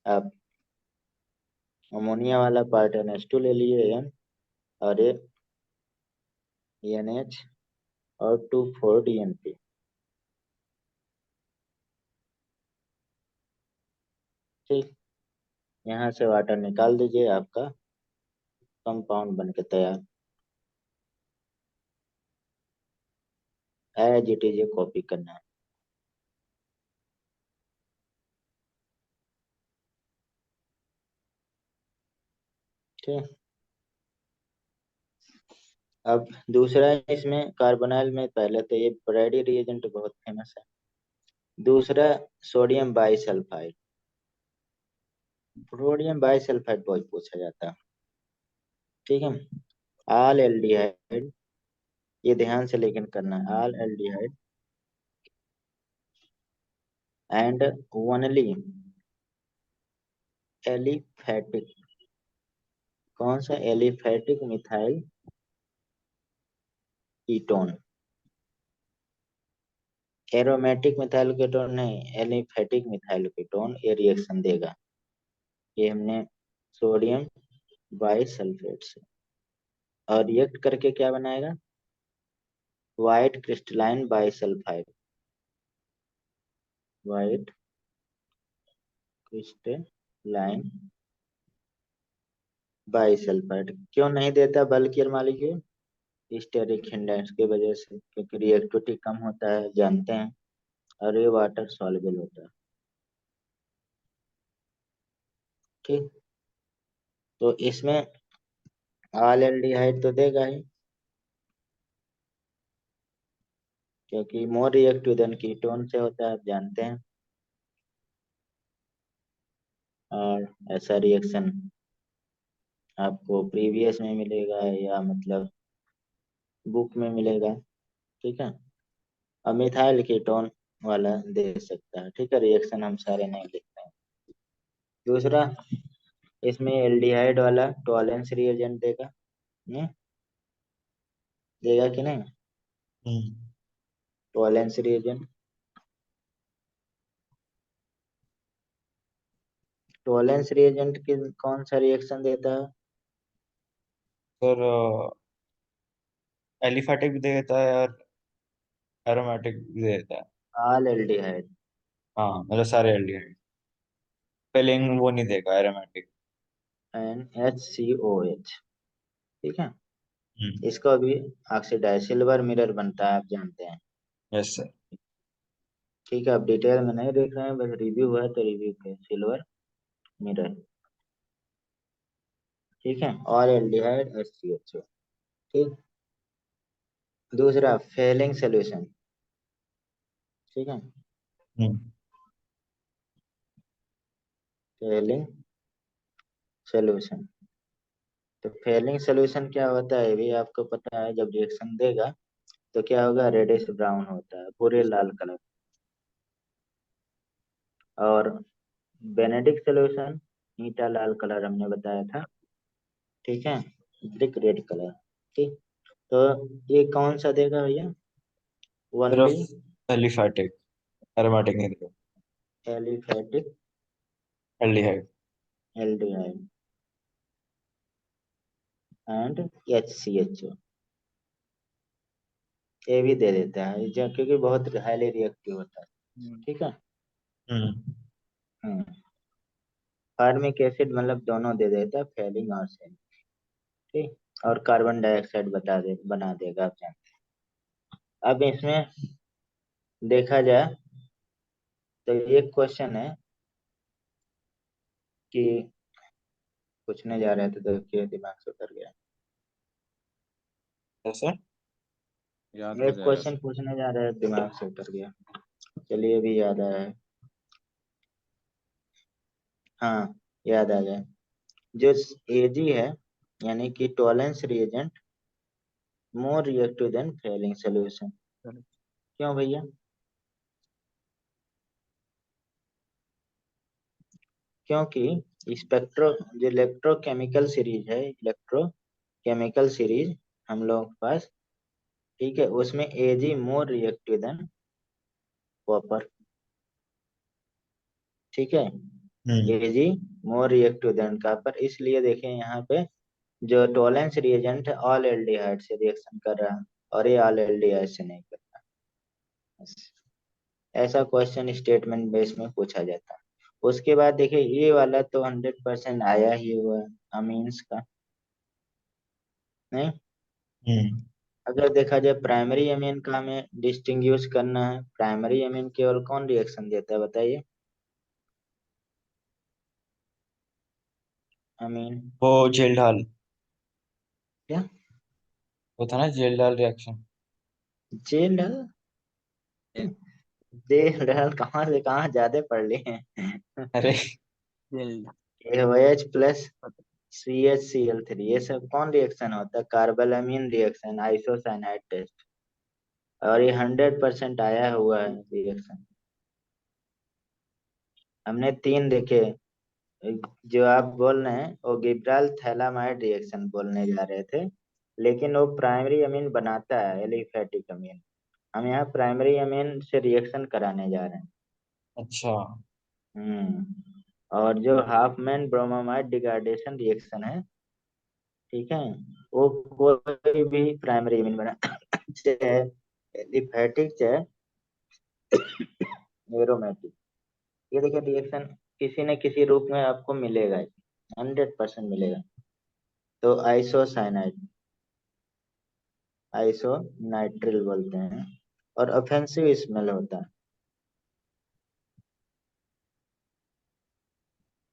आप अमोनिया वाला पार्ट NH2 ले लिए N, और ये NH, और 2,4-DNP। ठीक, यहाँ से वाटर निकाल दीजिए, आपका कंपाउंड बन के तैयार। एज इट इज कॉपी करना है। ठीक। अब दूसरा, इसमें कार्बोनाइल में पहले तो ये ब्रैडी रिएजेंट बहुत फेमस है। दूसरा, सोडियम बाइसल्फाइड। सोडियम बाइसल्फाइड बहुत पूछा जाता है। ठीक है। आल एल्डिहाइड, ये ध्यान से लेकिन करना है, आल एल्डिहाइड एंड ओनली एलिफैटिक। कौन सा? Aliphatic methyl ketone. Aromatic methyl ketone नहीं, एलिफैटिक मिथाइल कीटोन ये रिएक्शन देगा। ये हमने सोडियम बाइसल्फेट से, और रिएक्ट करके क्या बनाएगा? White crystalline bisulphide. White crystalline bisulphide क्यों नहीं देता बल्कि मालिक्यूल? स्टेरिक हिंडेंस की वजह से, क्योंकि रिएक्टिविटी कम होता है, जानते हैं। और ये वाटर सॉल्युबल होता है। ठीक। तो इसमें ऑल एल्डिहाइड तो देगा ही, क्योंकि मोर रिएक्टिव देन कीटोन से होता है, आप जानते हैं। और ऐसा रिएक्शन आपको प्रीवियस में मिलेगा, या मतलब बुक में मिलेगा। ठीक है। और मिथाइल कीटोन वाला दे सकता है। ठीक है, रिएक्शन हम सारे नहीं लिखते हैं। दूसरा, इसमें एल्डिहाइड वाला टॉलेंस रिएजेंट देगा। नहीं देगा कि नहीं? हम्म। टॉलेंस रिएजेंट, टॉलेंस रिएजेंट की कौन सा रिएक्शन देता है? सर एलिफेटिक भी दे देता है और एरोमेटिक भी दे देता है। ऑल एल्डिहाइड हाँ मतलब सारे एल्डिहाइड। स्पेलिंग वो नहीं देगा एरोमेटिक। NHCOH। ठीक है। हम्म। इसका भी ऑक्सीडाइज सिल्वर मिरर बनता है, आप जानते हैं। Yes sir. ठीक है, आप डिटेल में नहीं देख रहे हैं, बस रिव्यू है तो रिव्यू के सिल्वर मिरर। ठीक है, और एल्डिहाइड HCHO। ठीक। दूसरा, फेलिंग सोल्यूशन। ठीक है। हम्म। Fehling solution. तो फेलिंग सोल्यूशन क्या होता है, ये भी आपको पता है। जब रिएक्शन देगा तो क्या होगा? रेडिश ब्राउन होता है, पूरे लाल कलर। और बेनेडिक्ट सोल्यूशन, ईटा लाल कलर हमने बताया था। ठीक है। Brick red colour. ठीक। तो ये कौन सा देगा भैया? ओनली सिर्फ एलिफेटिक, एरोमेटिक नहीं देगा। Aliphatic aldehyde. Aldehyde and HCHO, ये भी दे देता है क्योंकि बहुत हाईली रिएक्टिव होता है। ठीक है। हम्म। हम्म। फार्मिक एसिड मतलब दोनों दे देता है, फेलिंग और सेलिंग। ठीक। और कार्बन डाइऑक्साइड बना देगा, आप जानते हैं। अब इसमें देखा जाए तो एक क्वेश्चन है कि पूछने जा रहे थे तो क्या दिमाग से उतर गया। कैसे? याद हो एक जाएगा क्वेश्चन सब। पूछने जा रहे थे दिमाग से उतर गया। चलिए अभी याद आया है। हाँ, याद आ गया। जो एजी है, यानी कि Tollens reagent more reactive than Fehling solution. चलो। क्यों भैया? क्योंकि स्पेक्ट्रो जो इलेक्ट्रोकेमिकल सीरीज है, इलेक्ट्रोकेमिकल सीरीज हम लोगों के पास, ठीक है, उसमें AG more reactive than copper. ठीक है, हम्म। AG more reactive than copper, इसलिए देखें यहाँ पे जो टोलेंस रिएजेंट है ऑल एल्डिहाइड से रिएक्शन कर रहा है, और ये ऑल एल्डिहाइड से नहीं कर रहा। ऐसा क्वेश्चन स्टेटमेंट बेस में पूछा जाता है। उसके बाद देखिए ये वाला तो 100% आया ही हुआ है, अमीन्स का। नहीं, हम्म। अगर देखा जाए प्राइमरी अमीन का हमें डिस्टिंग्विश करना है, प्राइमरी अमीन केवल कौन रिएक्शन देता है बताइए? अमीन। वो जेल डाल। क्या? वो था ना जेल डाल रिएक्शन। जेल जेल कहाँ से कहाँ ज्यादा पढ़ लिए हैं। अरे gel. H plus C H C L three, ये सब कौन रिएक्शन होता है? Carbylamine reaction, isocyanide test. और ये 100% आया हुआ है रिएक्शन। हमने तीन देखे। जो आप बोल रहे हैं वो गिब्राल थैलामाइड रिएक्शन बोलने जा रहे थे, लेकिन वो प्राइमरी अमीन बनाता है एलिफेटिक अमीन। हम यहाँ प्राइमरी अमीन से रिएक्शन कराने जा रहे हैं। अच्छा। और जो हाफमैन ब्रोमामाइड डिग्रेडेशन रिएक्शन है, ठीक है, वो कोई भी प्राइमरी अमीन बना चाहे एलिफेटिक चाहे एरोमेटिक, ये देखिए रिएक्शन किसी न किसी रूप में आपको मिलेगा, 100% मिलेगा। तो आइसोसाइनाइड, आइसोनाइट्रिल बोलते हैं, और ऑफेंसिव स्मेल होता है।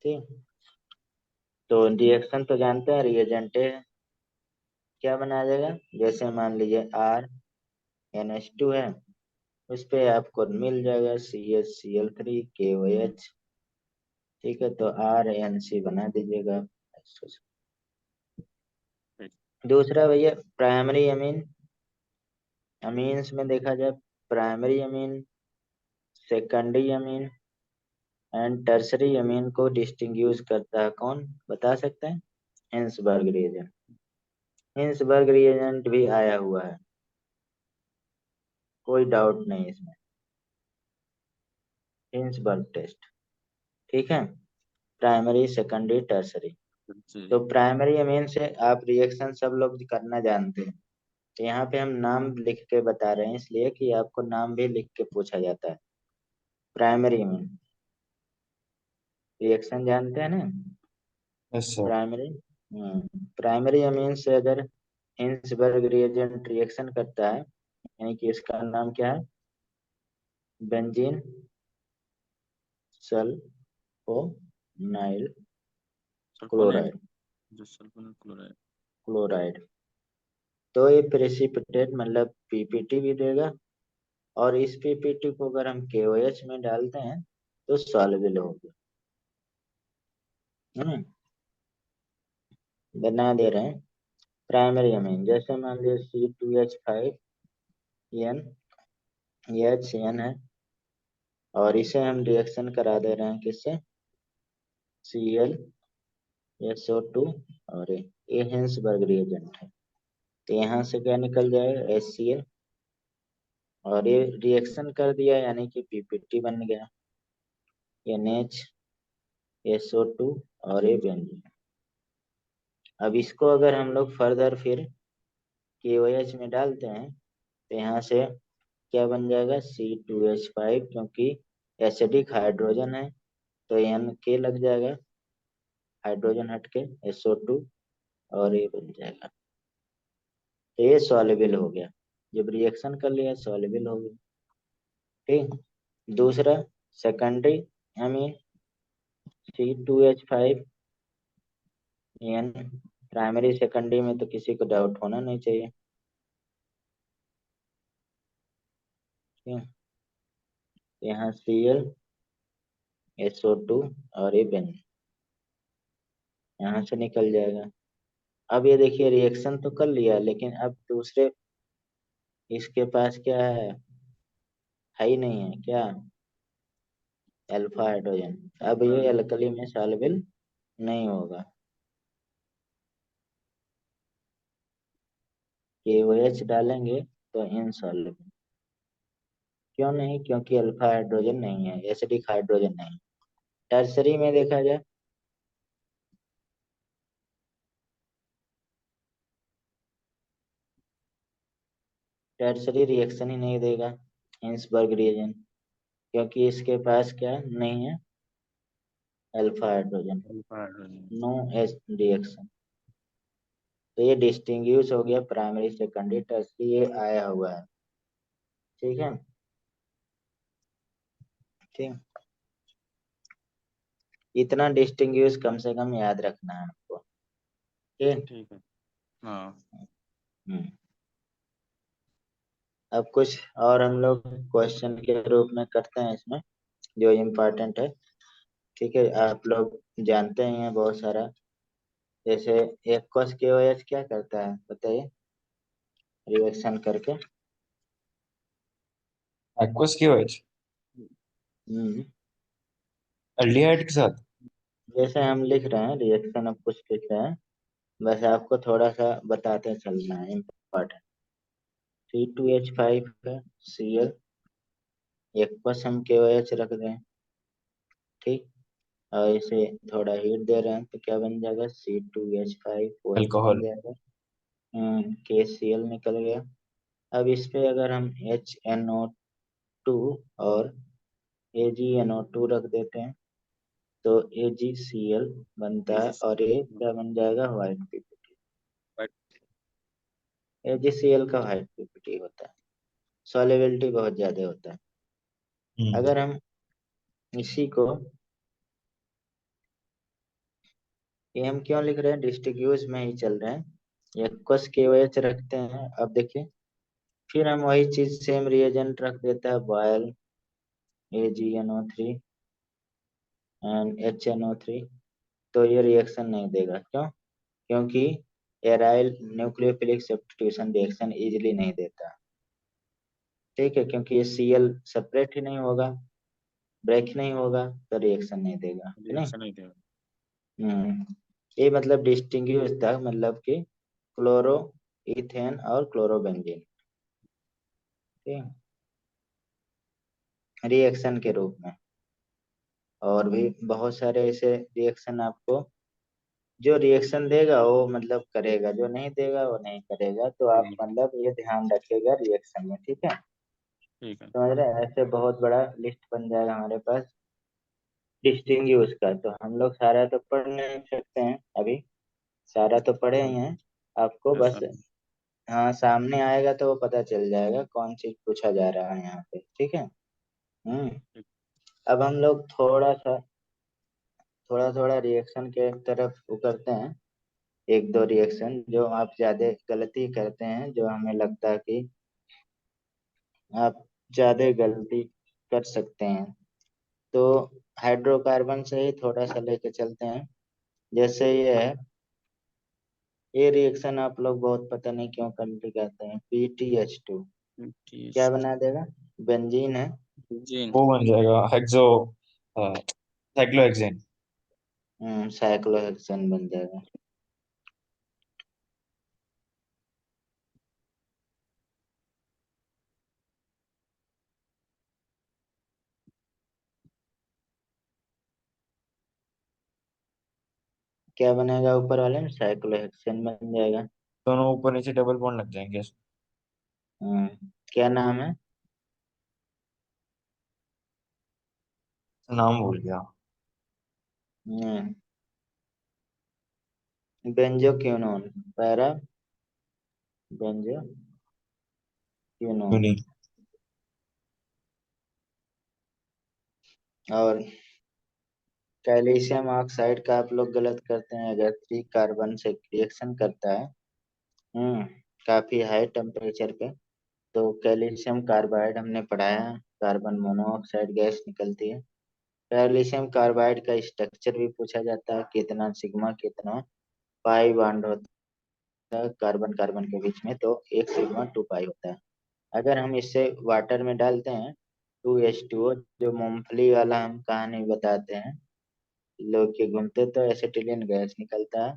ठीक, तो रिएक्शन तो जानते हैं, रिएजेंट क्या बनाया जाएगा? जैसे मान लीजिए RNH2 है, उस पे आपको मिल जाएगा CHCl3 KOH। ठीक है, तो RNC बना दीजिएगा। दूसरा भैया प्राइमरी अमीन, अमीन्स में देखा जाए primary amine, secondary amine and tertiary amine को डिस्टिंग्विश करता है कौन, बता सकते हैं? Hinsberg reagent. हिंसबर्ग रिएजेंट भी आया हुआ है, कोई डाउट नहीं इसमें। हिंसबर्ग टेस्ट, ठीक है, प्राइमरी सेकेंडरी टर्सरी। तो प्राइमरी अमीन से आप रिएक्शन सब लोग करना जानते हैं। तो यहाँ पे हम नाम लिख के बता रहे हैं, इसलिए कि आपको नाम भी लिख के पूछा जाता है। प्राइमरी अमीन रिएक्शन जानते हैं ना? Yes sir. Primary, primary amine से अगर हिंसबर्ग रिएजेंट रिएक्शन करता है, यानी कि इसका नाम क्या है? Benzene sulphonyl sulphonate. क्लोराइड, जो सल्फोनेट क्लोराइड। क्लोराइड। तो ये प्रेसिपिटेट मतलब पीपीटी भी देगा, और इस पीपीटी को अगर हम केओएच में डालते हैं तो सॉल्युबल होगा। हम्म, बना दे रहे हैं। प्राइमरी अमीन जैसे मान लीजिए C2H5N, एच एन है, और इसे हम रिएक्शन करा दे रहे हैं किससे? ClSO2, और ये हिंसबर्ग रिएजेंट है। तो यहाँ से क्या निकल जाएगा? HCl, और ये रिएक्शन कर दिया यानी कि पीपीटी बन गया, NHSO2, और ये बेंजीन। अब इसको अगर हम लोग फर्दर फिर KOH में डालते हैं तो यहाँ से क्या बन जाएगा? C2H5, क्योंकि एसिडिक हाइड्रोजन है तो N लग जाएगा, हाइड्रोजन हट के SO2, और ये बन जाएगा। तो ये सॉल्युबल हो गया, जब रिएक्शन कर लिया सॉल्युबल हो गया। ठीक, दूसरा सेकेंडरी अमीन C2H5 एन। प्राइमरी सेकेंडरी में तो किसी को डाउट होना नहीं चाहिए। ठीक है? यहाँ Cl SO2 और ये बेन यहाँ से निकल जाएगा। अब ये देखिए रिएक्शन तो कर लिया, लेकिन अब दूसरे इसके पास क्या है ही नहीं है क्या, अल्फा हाइड्रोजन। अब ये अल्कली में सॉल्युबल नहीं होगा। KOH डालेंगे तो इनसॉल्युबल। क्यों नहीं? क्योंकि अल्फा हाइड्रोजन नहीं है, एसिडिक हाइड्रोजन नहीं। टर्सरी में देखा जाए, टर्सरी रिएक्शन ही नहीं देगा हिंसबर्ग रिएजेंट, क्योंकि इसके पास क्या नहीं है, alpha hydrogen. Alpha hydrogen. No S reaction. तो ये डिस्टिंग्विश हो गया प्राइमरी सेकेंडरी टर्सरी, ये आया हुआ है। ठीक है। ठीक। इतना डिस्टिंग्विश कम से कम याद रखना है आपको। ठीक। ठीक है। हाँ। हम्म। अब कुछ और हम लोग क्वेश्चन के रूप में करते हैं इसमें, जो इम्पोर्टेंट है। ठीक है, आप लोग जानते ही हैं बहुत सारा। जैसे एक्वस KOH क्या करता है बताइए, रिएक्शन करके। एक्वस KOH हम्म। एल्डिहाइड के साथ। जैसे हम लिख रहे हैं रिएक्शन, अब कुछ लिख रहे हैं, बस आपको थोड़ा सा बताते चलना है, इम्पोर्टेंट। C2H5 है, Cl, एक्वस हम KOH रख दें। ठीक। और इसे थोड़ा हीट दे रहे हैं तो क्या बन जाएगा, C2H5 OH बन अल्कोहल। जाएगा। KCl निकल गया। अब इस पे अगर हम HNO2 और AgNO2 रख देते हैं तो AgCl बनता है, और ये क्या बन जाएगा, व्हाइट पीपीटी। AgCl का व्हाइट पीपीटी होता है, सॉल्युबिलिटी बहुत ज्यादा होता है। हम्म। अगर हम इसी को, ये हम क्यों लिख रहे हैं, डिस्टिंग्विश में ही चल रहे हैं, एक्वस KOH रखते हैं। अब देखिए, फिर हम वही चीज सेम रिएजेंट रख देता है, बॉयल AgNO3 एंड HNO3। तो ये रिएक्शन नहीं देगा, क्यों? क्योंकि aryl nucleophilic substitution reaction easily नहीं देता। ठीक है, क्योंकि ये Cl सेपरेट ही नहीं होगा, ब्रेक नहीं होगा, तो रिएक्शन नहीं देगा, है नहीं। रिएक्शन नहीं देगा। हम्म। ये मतलब डिस्टिंग्विश था, मतलब कि क्लोरो इथेन और क्लोरोबेंजीन, ठीक, रिएक्शन के रूप में। और भी बहुत सारे ऐसे रिएक्शन आपको, जो रिएक्शन देगा वो मतलब करेगा, जो नहीं देगा वो नहीं करेगा। तो आप ठीक है। मतलब ये ध्यान रखिएगा रिएक्शन में, ठीक है। ठीक है। समझ रहे हैं? ऐसे बहुत बड़ा लिस्ट बन जाएगा हमारे पास डिस्टिंग्विश का। तो हम लोग सारा तो पढ़ नहीं सकते हैं अभी, सारा तो पढ़े ही हैं। आपको यस बस, सर। हाँ, सामने आएगा तो वो पता चल जाएगा कौन चीज पूछा जा रहा है यहाँ पे, ठीक है। हम्म। ठीक। अब हम लोग थोड़ा थोड़ा रिएक्शन के तरफ वो करते हैं। एक दो रिएक्शन जो आप ज्यादा गलती करते हैं, जो हमें लगता है कि आप ज्यादा गलती कर सकते हैं, तो हाइड्रोकार्बन से ही थोड़ा सा लेके चलते हैं। जैसे ये है, ये रिएक्शन आप लोग बहुत पता नहीं क्यों गलती करते हैं, PTH2 क्या बना देगा, बेंजीन है। जीन। वो बन जाएगा हेक्सो साइक्लोहेक्सेन। साइक्लोहेक्सेन बन जाएगा। क्या बनेगा ऊपर वाले में, साइक्लोहेक्सेन बन जाएगा। दोनों ऊपर नीचे डबल बॉन्ड लग जाएंगे। हम्म, क्या नाम है, नाम भूल गया। Benzoquinone, para benzoquinone. यूनी। और कैल्शियम ऑक्साइड का आप लोग गलत करते हैं, अगर 3 कार्बन से रिएक्शन करता है, हम्म काफी हाई टेम्परेचर पे, तो कैल्शियम कार्बाइड हमने पढ़ाया है, कार्बन मोनोऑक्साइड गैस निकलती है। कैल्शियम कार्बाइड का स्ट्रक्चर भी पूछा जाता है, कितना सिग्मा कितना पाई बॉन्ड होता है कार्बन कार्बन के बीच में, तो 1 सिग्मा 2 पाई होता है। अगर हम इससे वाटर में डालते हैं 2H2O, जो मूंगफली वाला हम कहानी बताते हैं, लोग के घूमते तो एसिटिलीन गैस निकलता है,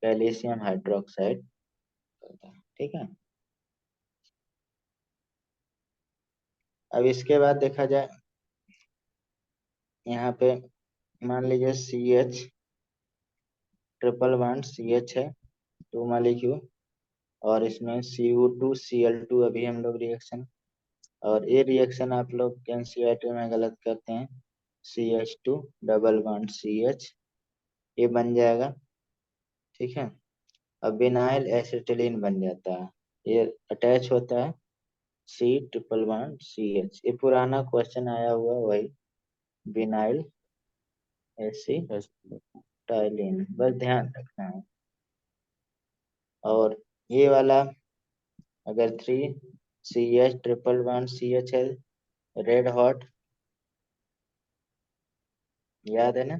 कैल्शियम हाइड्रोक्साइड निकलता है। ठीक है। अब इसके बाद देखा जाए, यहाँ पे मान लीजिए CH ट्रिपल बॉन्ड CH है, 2 मॉलिक्यूल, और इसमें Cu2Cl2 अभी हम लोग रिएक्शन, और ये रिएक्शन आप लोग एनसीईआरटी में गलत करते हैं, CH2 डबल बॉन्ड CH, ये बन जाएगा। ठीक है। अब विनाइल एसिटिलीन बन जाता है, ये अटैच होता है C ट्रिपल बॉन्ड CH, ये पुराना क्वेश्चन आया हुआ वही, विनाइल यस। एसिटाइलिन, बस ध्यान रखना है। और ये वाला, अगर 3 CH ट्रिपल बॉन्ड CH है, रेड हॉट, याद है ना,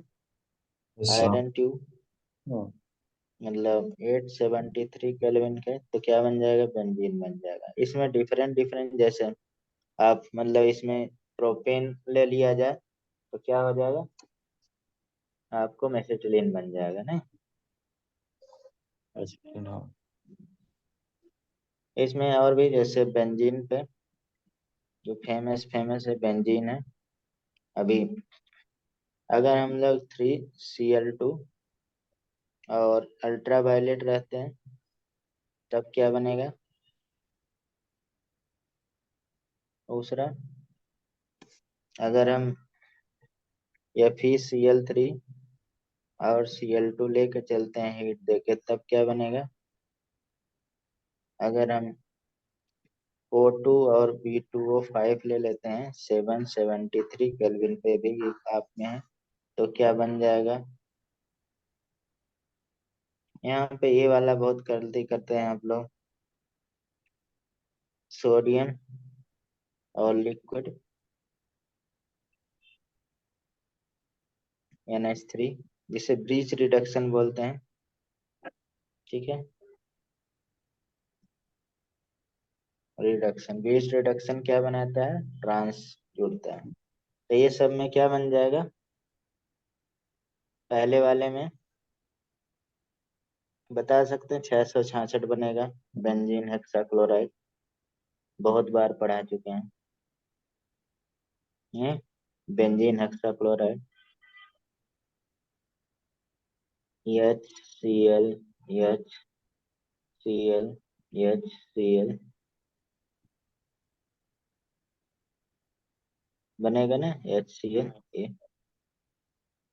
यस हाँ। आयरन ट्यूब, मतलब 873 केल्विन के, तो क्या बन जाएगा, बेंजीन बन जाएगा। इसमें डिफरेंट डिफरेंट, जैसे आप मतलब इसमें प्रोपेन ले लिया जाए तो क्या हो जाएगा, आपको मेसिटिलीन बन जाएगा ना। एसिटिलीन हाँ। इसमें और भी, जैसे बेंजीन पे जो फेमस फेमस है बेंजीन है। अभी अगर हम लोग 3Cl2 और अल्ट्रावायलेट रहते हैं, तब क्या बनेगा, दूसरा, अगर हम FeCl3 और Cl2 लेके चलते हैं हीट देके, तब क्या बनेगा, अगर हम O2 और B2O5 ले लेते हैं 773 केल्विन पे भी आप में है, तो क्या बन जाएगा। यहाँ पे ये वाला बहुत गलती करते हैं आप लोग, सोडियम और लिक्विड NH3, जिसे ब्रीच रिडक्शन बोलते हैं। ठीक है। रिडक्शन, ब्रीच रिडक्शन क्या बनाता है, ट्रांस जुड़ता है। तो ये सब में क्या बन जाएगा, पहले वाले में बता सकते हैं 666 बनेगा, बेंजीन हेक्साक्लोराइड, बहुत बार पढ़ा चुके हैं ये, benzene hexachloride, HCl HCl HCl बनेगा ना, HCl ये,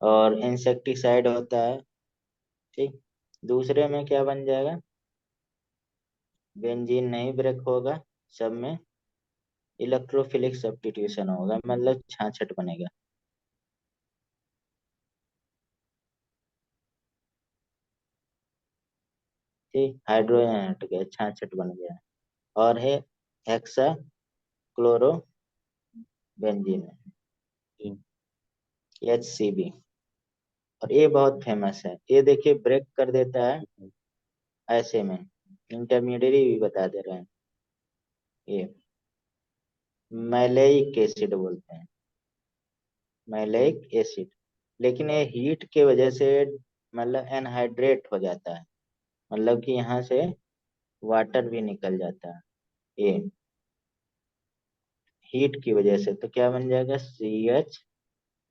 और इंसेक्टिसाइड होता है। ठीक। दूसरे में क्या बन जाएगा, बेंजीन नहीं ब्रेक होगा, सब में इलेक्ट्रोफिलिक सब्स्टिट्यूशन होगा, मतलब छाछट बनेगा। ठीक, हाइड्रोजन हट गया, छाछट बन गया, और है हेक्सा क्लोरो बेंजीन, HCB। और ये बहुत फेमस है, ये देखिए ब्रेक कर देता है ऐसे में, इंटरमीडिएट भी बता दे रहे हैं, ये मैलेइक एसिड बोलते हैं, मैलेइक एसिड। लेकिन ये हीट के वजह से मतलब एनहाइड्रेट हो जाता है, मतलब कि यहाँ से वाटर भी निकल जाता है, ये हीट की वजह से। तो क्या बन जाएगा, CH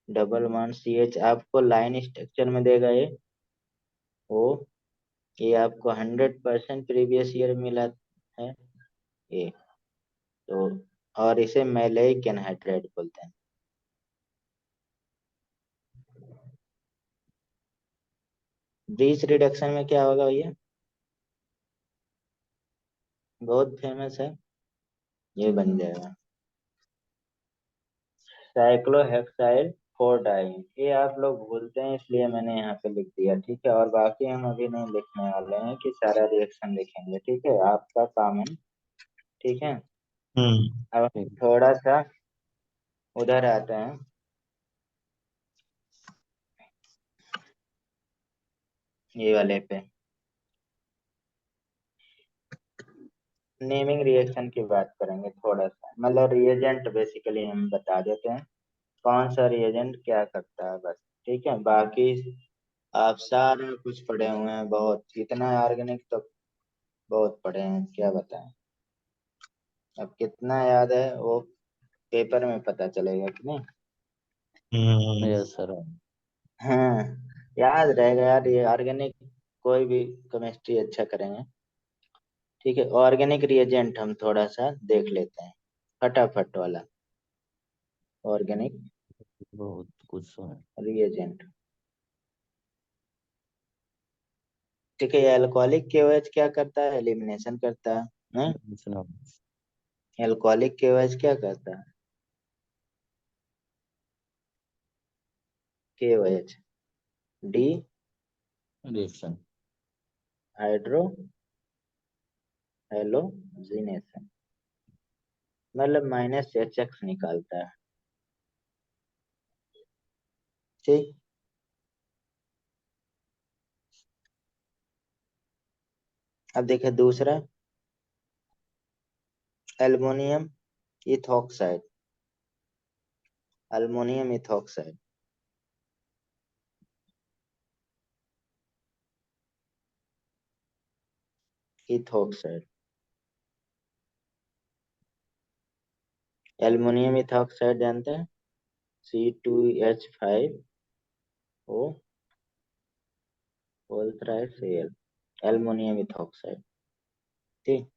डबल बॉन्ड CH, आपको लाइन स्ट्रक्चर में देगा ये ओ, ये आपको 100% प्रीवियस ईयर मिला है ये, तो, और इसे मैलेइक एनहाइड्रेट बोलते हैं। ब्रीच रिडक्शन में क्या होगा भैया, बहुत फेमस है, ये बन जाएगा साइक्लोहेक्साइल फोर डाई, ये आप लोग भूलते हैं इसलिए मैंने यहाँ पे लिख दिया, ठीक है। और बाकी हम अभी नहीं लिखने वाले हैं कि सारा रिएक्शन लिखेंगे, ठीक है, आपका काम है, ठीक है। अब हम ठीक। थोड़ा सा उधर आते हैं, ये वाले पे, नेमिंग रिएक्शन की बात करेंगे थोड़ा सा, मतलब रिएजेंट बेसिकली हम बता देते हैं कौन सा रिएजेंट क्या करता है बस, ठीक है। बाकी आप सारा कुछ पढ़े हुए हैं, बहुत इतना ऑर्गेनिक तो बहुत पढ़े हैं, क्या बताएं। अब कितना याद है वो पेपर में पता चलेगा कि नहीं। Yes sir. हाँ, याद रहेगा यार, ये ऑर्गेनिक कोई भी केमिस्ट्री अच्छा करेंगे, ठीक है। ऑर्गेनिक रिएजेंट हम थोड़ा सा देख लेते हैं, फटाफट वाला ऑर्गेनिक बहुत कुछ है। रिएजेंट, ठीक है। ये अल्कोहलिक केओएच क्या करता है, एलिमिनेशन करता है, नहीं। सुना। एल्कोहलिक केओएच क्या करता है, KOH D reaction. Hydro halogenation, मतलब माइनस एच एक्स निकालता है, ठीक। अब देखिए दूसरा, aluminium ethoxide, aluminium ethoxide, ethoxide, aluminium ethoxide जानते हैं, C2H5O whole थ्राइड Cl, aluminium ethoxide, ठीक।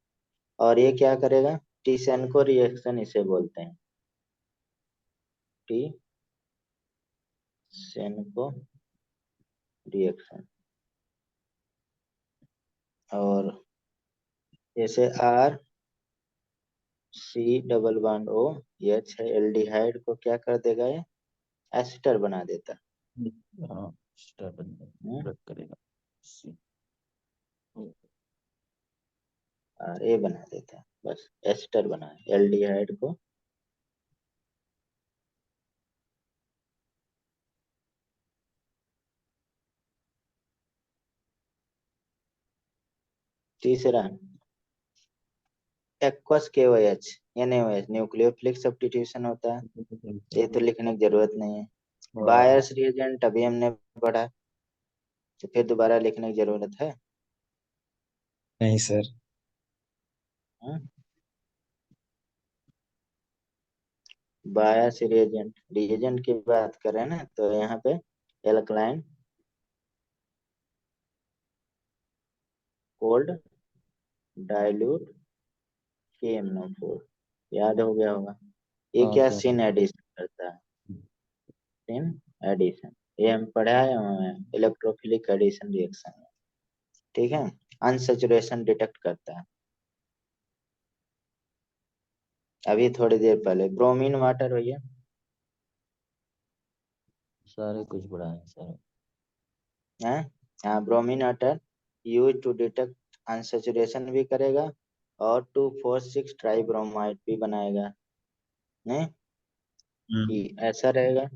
और ये क्या करेगा, टीसेनको रिएक्शन इसे बोलते हैं, टीसेनको रिएक्शन। और जैसे RC double bond O, H है, एल्डिहाइड को क्या कर देगा ये, एस्टर बना देता हाँ, स्टार बन है, ब्रेक करेगा। सी। और ये बना देता है, बस एस्टर बना एल्डिहाइड को। तीसरा, aqueous KOH NaOH, nucleophilic substitution होता है, ये तो लिखने की जरूरत नहीं है। हाँ। बायर्स रिएजेंट अभी हमने पढ़ा, तो फिर दोबारा लिखने की जरूरत है। नहीं सर। हम्म? बायर्स रिएजेंट, रिएजेंट की बात करें ना, तो यहाँ पे एल्कलाइन कोल्ड डाइल्यूट KMnO4, याद हो गया होगा। ये हाँ क्या क्या। सिन एडिशन करता है, सिन एडिशन, ये हम पढ़ाए हुए हैं इलेक्ट्रोफिलिक एडिशन रिएक्शन में, ठीक है। अनसेचुरेशन डिटेक्ट करता है। अभी थोड़ी देर पहले ब्रोमीन वाटर भैया, सारे कुछ बढ़ा है सर। है, हाँ, bromine water use to detect unsaturation भी करेगा, और 2,4,6 ट्राइब्रोमाइड भी बनाएगा, नहीं कि ऐसा रहेगा।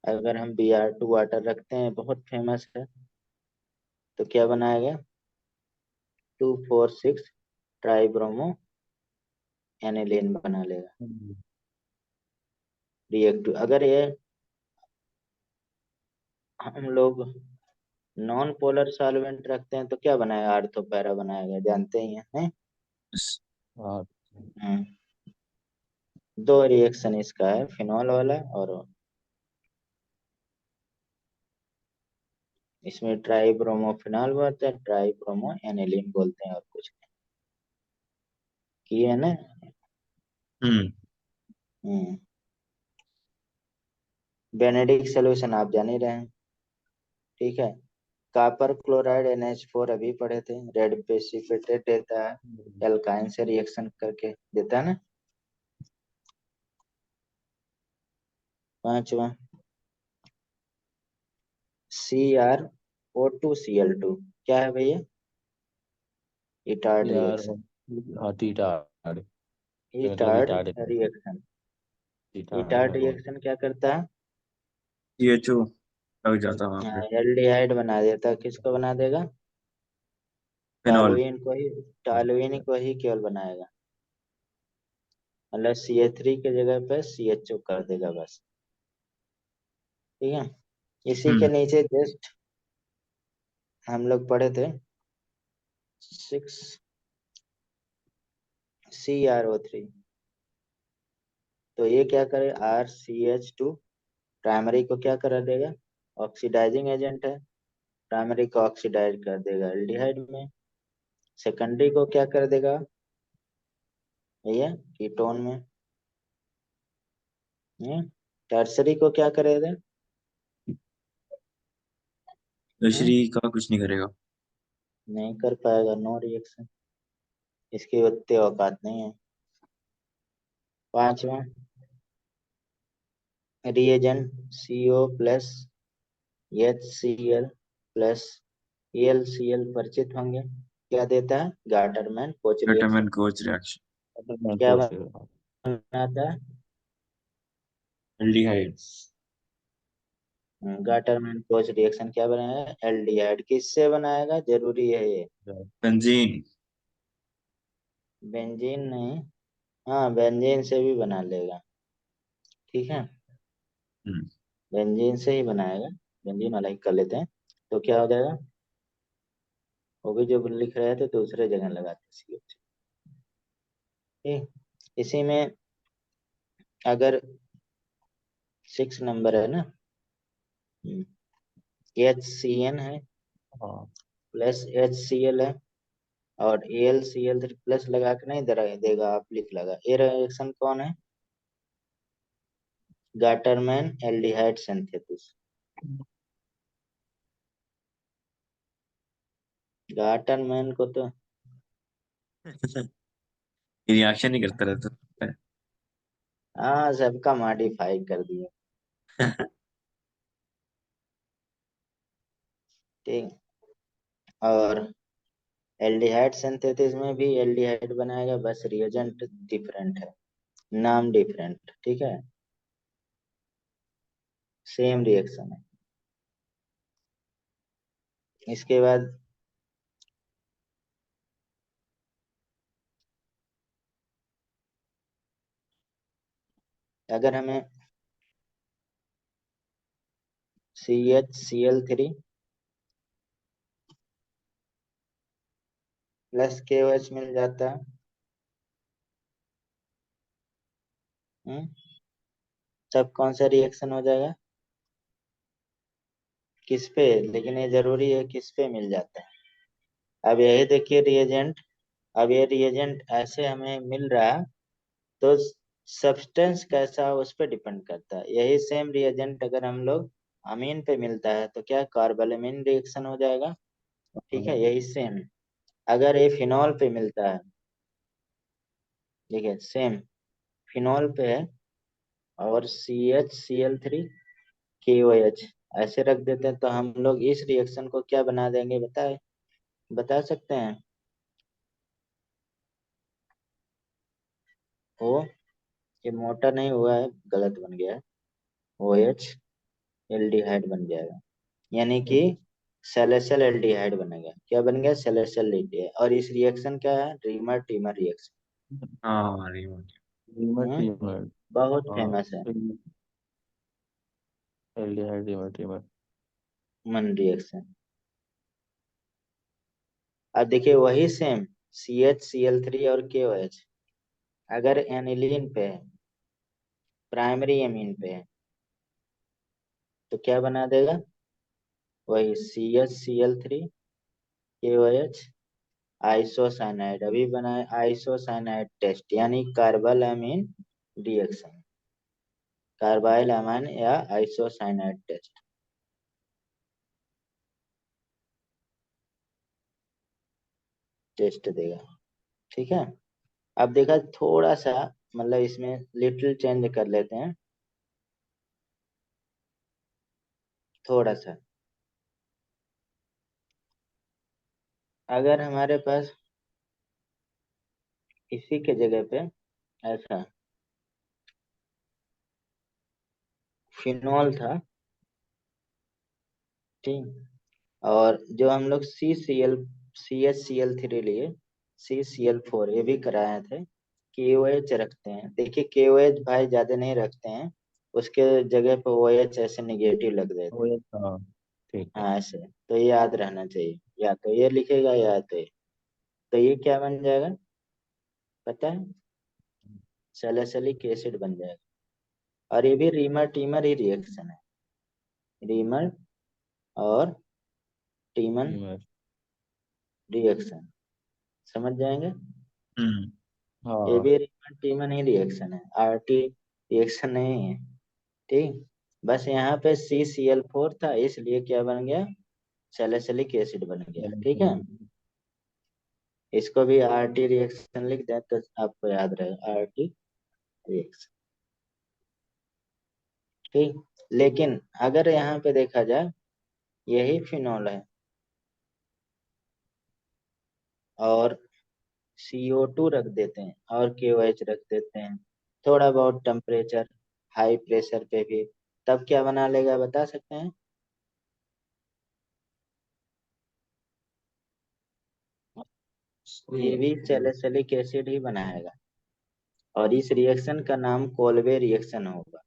अगर हम Br2 वाटर रखते हैं, बहुत फेमस है, तो क्या बनाएगा, 2,4,6 ट्राइब्रोमो एनिलीन बना लेगा, रिएक्टिव। अगर ये हम लोग नॉन पोलर सॉल्वेंट रखते हैं तो क्या बनाएगा, आर्थो पैरा बनाएगा, जानते ही हैं। हाँ। हम्म, दो रिएक्शन इसका है, फिनॉल वाला, और इसमें ट्राइब्रोमोफिनॉल बोलते हैं, ट्राइब्रोमो एनिलीन बोलते हैं, और कुछ नहीं की है ना। हम्म। हम्म, बेनेडिक्ट सोल्यूशन आप जान ही रहे हैं, ठीक है। कॉपर क्लोराइड NH4 अभी पढ़े थे, रेड प्रेसिपिटेट देता है, एल्काइन से रिएक्शन करके देता है ना। पांचवा, CrO2Cl2, क्या है भैया? इटार्ड यार रिएक्शन। हाँ टीटाड, मतलब इटार्ड इटाड, रिएक्शन। टीटाड इटार्ड है वो। रिएक्शन क्या करता है? CHO लग जाता वहाँ पे। एल्डिहाइड बना देता है। किसको बना देगा? फिनॉल। टॉलुइन को ही, टॉलुइन को ही केवल बनाएगा। मतलब CH3 के जगह पे CHO कर देगा बस। ठीक है। इसी के हम्म। नीचे जस्ट हम लोग पढ़े थे 6CrO3। तो ये क्या करे, RCH2 प्राइमरी को क्या करा देगा? ऑक्सीडाइजिंग एजेंट है, प्राइमरी को ऑक्सीडाइज कर देगा एल्डिहाइड में। सेकेंडरी को क्या कर देगा भैया? कीटोन में। टर्सरी को क्या करेगा? हम्म? दशरी का कुछ नहीं करेगा। नहीं कर पाएगा, नो रिएक्शन, इसकी उतनी औकात नहीं है। पांचवा, reagent CO+ HCl plus AlCl परिचित होंगे। क्या देता है? गाटरमैन कोच विटामिन रिएक्शन। Koch reaction. विटामिन क्या कोच। बनाता है? एल्डिहाइड्स। गाटरमैन कोच रिएक्शन क्या बनाएगा? एल्डिहाइड। किससे बनाएगा, जरूरी है ये? बेंजीन। बेंजीन नहीं। हाँ, बेंजीन से भी बना लेगा। ठीक है, हम्म। बेंजीन से ही बनाएगा। बेंजीन वाला ही कर लेते हैं। तो क्या हो जाएगा? वो भी जो लिख रहे थे दूसरे जगह लगाते हैं CH। ठीक, इसी में अगर 6 नंबर है ना, HCN है हाँ। प्लस HCl है, और AlCl3 प्लस लगा के नहीं देगा, आप लिख लगा। ये रिएक्शन कौन है? Gattermann aldehyde synthesis. गाटरमैन को तो रिएक्शन ही करता रहता है। हाँ, सबका मॉडिफाई कर दिया। ठीक। और एल्डिहाइड सिंथेसिस में भी एल्डिहाइड बनाएगा, बस रिएजेंट डिफरेंट है, नाम डिफरेंट। ठीक है, सेम रिएक्शन है। इसके बाद अगर हमें CHCl3 प्लस KOH मिल जाता है, हम्म, तब कौन सा रिएक्शन हो जाएगा? किस पे? लेकिन ये जरूरी है, किस पे मिल जाता है? अब यही देखिए रिएजेंट। अब ये रिएजेंट ऐसे हमें मिल रहा है, तो सब्सटेंस कैसा है उस पर डिपेंड करता है। यही सेम रिएजेंट अगर हम लोग अमीन पे मिलता है तो क्या कार्बोलामीन रिएक्शन हो जाएगा। ठीक है, यही सेम अगर ये फिनॉल पे मिलता है, ठीक है, सेम फिनॉल पे है, और CHCl3 KOH ऐसे रख देते हैं, तो हम लोग इस रिएक्शन को क्या बना देंगे, बताए? बता सकते हैं? ओ, ये मोटा नहीं हुआ है, गलत बन गया है। OH एल्डिहाइड बन जाएगा, यानी कि सेलेशियल एल्डिहाइड बनेगा। क्या बन गया? Celestial aldehyde. और इस रिएक्शन क्या है? Dreamer teamer reaction. हाँ रिमोट। रिमोट हम्म, रिमोट। बहुत हाँ। फेमस है। Aldehyde remote remote. मन रिएक्शन। अब देखिए वही सेम CHCl3 और KOH अगर एनिलीन पे है, प्राइमरी एमीन पे है, तो क्या बना देगा? वही CHCl3 KOH आइसोसाइनाइड। अभी बनाए आइसोसाइनाइड टेस्ट, यानी कार्बल अमीन रिएक्शन, कार्बाइल अमीन या आइसोसाइनाइड टेस्ट देगा। ठीक है। अब देखा थोड़ा सा, मतलब इसमें लिटिल चेंज कर लेते हैं। थोड़ा सा। अगर हमारे पास इसी के जगह पे ऐसा फिनॉल था, ठीक, और जो हम लोग CH Cl3 लिए, CCl4 ये भी कराए थे, KOH रखते हैं, देखिए KOH भाई ज्यादा नहीं रखते हैं, उसके जगह पे OH ऐसे निगेटिव लग वो देते हैं। ये हाँ। ठीक है। हाँ ऐसे, तो ये याद रहना चाहिए, या तो ये लिखेगा या तो ये क्या बन जाएगा पता है, सैलिसिलिक एसिड बन जाएगा। और ये भी रीमर टीमर ही रिएक्शन है, रीमर और टीमन फीमेल। रिएक्शन, समझ जाएंगे। हम्म। ये हाँ। भी रीमन टीमन ही रिएक्शन है, RT रिएक्शन नहीं है, ठीक। बस यहाँ पे CCl4 था, इसलिए क्या बन गया, सैलिसिलिक एसिड बन गया, चलो ठीक है। चलो। इसको भी RT रिएक्शन लिख दें तो आपको याद रहेगा, RT रिएक्शन, ठीक। लेकिन अगर यहाँ पे देखा जाए यही फिनॉल है और CO2 रख देते हैं और KOH रख देते हैं, थोड़ा बहुत टेम्परेचर हाई प्रेशर पे भी, तब क्या बना लेगा बता सकते हैं। ये भी सैलिसिलिक एसिड ही बनाएगा, और इस रिएक्शन का नाम कोलबे रिएक्शन होगा।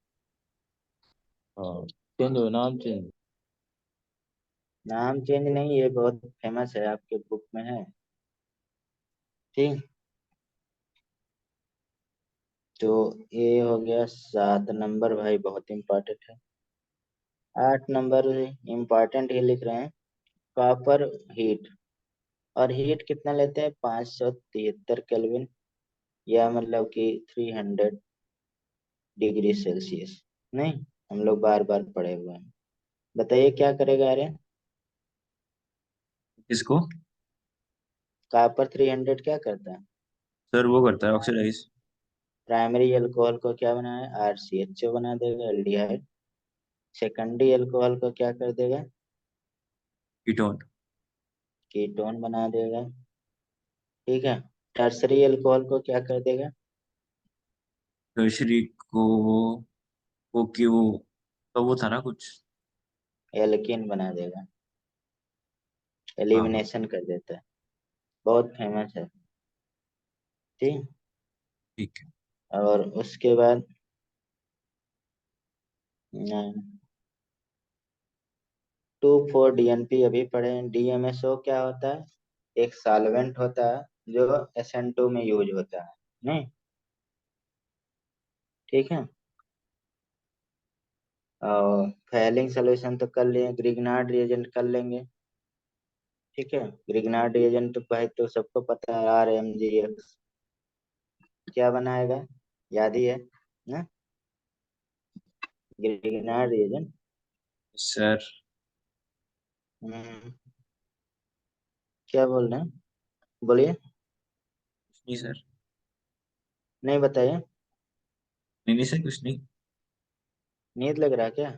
हाँ, चेंज हो नाम चेंज। नाम चेंज नहीं, ये बहुत फेमस है, आपके बुक में है, ठीक। तो ये हो गया 7 नंबर भाई, बहुत इम्पोर्टेंट है। 8 नंबर इम्पोर्टेंट ही लिख रहे हैं, कॉपर हीट, और हीट कितना लेते हैं, 573 केल्विन, या मतलब कि 300 डिग्री सेल्सियस, नहीं, हम लोग बार बार पढ़े हुए हैं। बताइए क्या करेगा अरे, किसको? कॉपर 300 क्या करता है, सर वो करता है ऑक्सीडाइज। प्राइमरी अल्कोहल को क्या बनाए, RCHO बना देगा, एल्डिहाइड। सेकेंडरी अल्कोहल को क्या कर देगा, कीटोन। कीटोन बना देगा, ठीक है। टर्सरी अल्कोहल को क्या कर देगा, टर्शरी को वो क्यों, तो वो था ना कुछ। एल्कीन बना देगा, हाँ। एलिमिनेशन कर देता है, बहुत फेमस है, ठीक। ठीक है। और उसके बाद 2,4-DNP अभी पढ़े हैं। DMSO क्या होता है, एक सॉल्वेंट होता है जो SN2 में यूज होता है, नहीं, ठीक है। और फेलिंग सोल्यूशन तो कर लिए, ग्रिग्नार्ड रिएजेंट कर लेंगे, ठीक है। ग्रिग्नार्ड रिएजेंट तो भाई तो सबको पता है, RMGX क्या बनाएगा, याद ही है ना, ग्रिग्नार्ड रिएजेंट। सर। हम्म, क्या बोल रहे हैं, बोलिए। कुछ नहीं सर। नहीं बताइए। नहीं नहीं सर, कुछ नहीं। नींद लग रहा है क्या,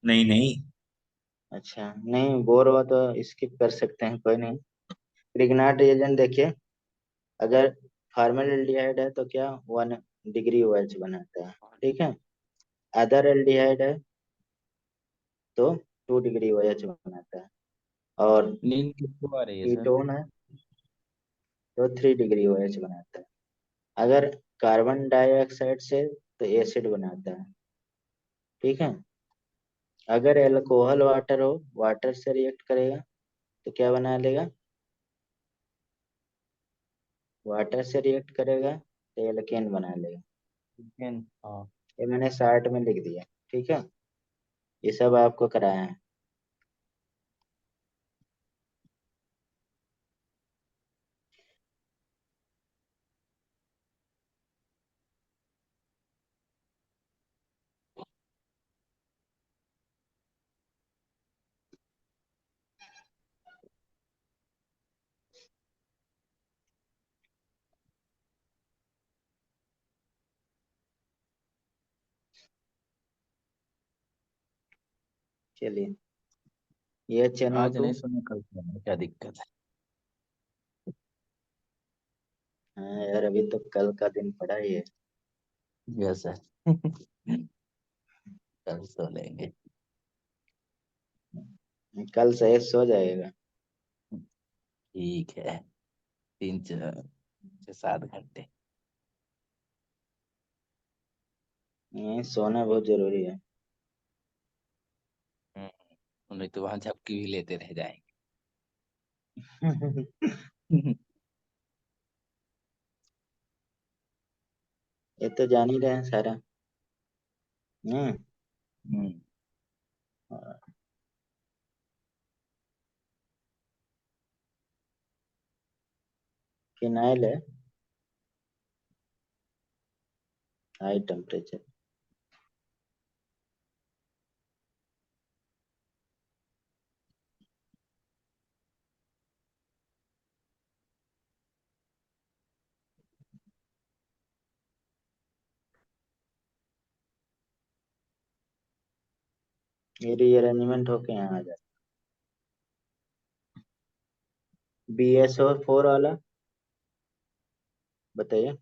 नहीं नहीं। अच्छा नहीं, बोर हुआ तो स्किप कर सकते हैं, कोई नहीं। ग्रिग्नार्ड रिएजेंट देखिए, अगर फॉर्मल है तो क्या 1 डिग्री OH बनाता है, ठीक है। अदर एल्डिहाइड है तो 2 डिग्री OH बनाता है, और नींद किसको आ रही है सर? कीटोन है तो 3 डिग्री OH बनाता है। अगर कार्बन डाइऑक्साइड से तो एसिड बनाता है, ठीक है। अगर एल्कोहल वाटर हो, वाटर से रिएक्ट करेगा तो क्या बना लेगा, वाटर से रिएक्ट करेगा तो एल्केन बना लेगा। चिकन। हाँ। ये मैंने शार्ट में लिख दिया, ठीक है, ये सब आपको कराया है। चलिए, एच एन ओ आज टू नहीं सुने, कल सुने, क्या दिक्कत है? हाँ यार, अभी तो कल का दिन पड़ा ही है। Yes sir. कल सो लेंगे। कल से सो जाएगा। ठीक है। 3 6 7 घंटे। नहीं, सोना बहुत जरूरी है। नहीं तो वहां झपकी भी लेते रह जाएंगे। ये तो जान ही रहे हैं सारा। हम्म। हम्म। फिनाइल है, हाई टेम्परेचर। ये रीअरेंजमेंट होके यहाँ आ जाए। BSO4 वाला बताइए।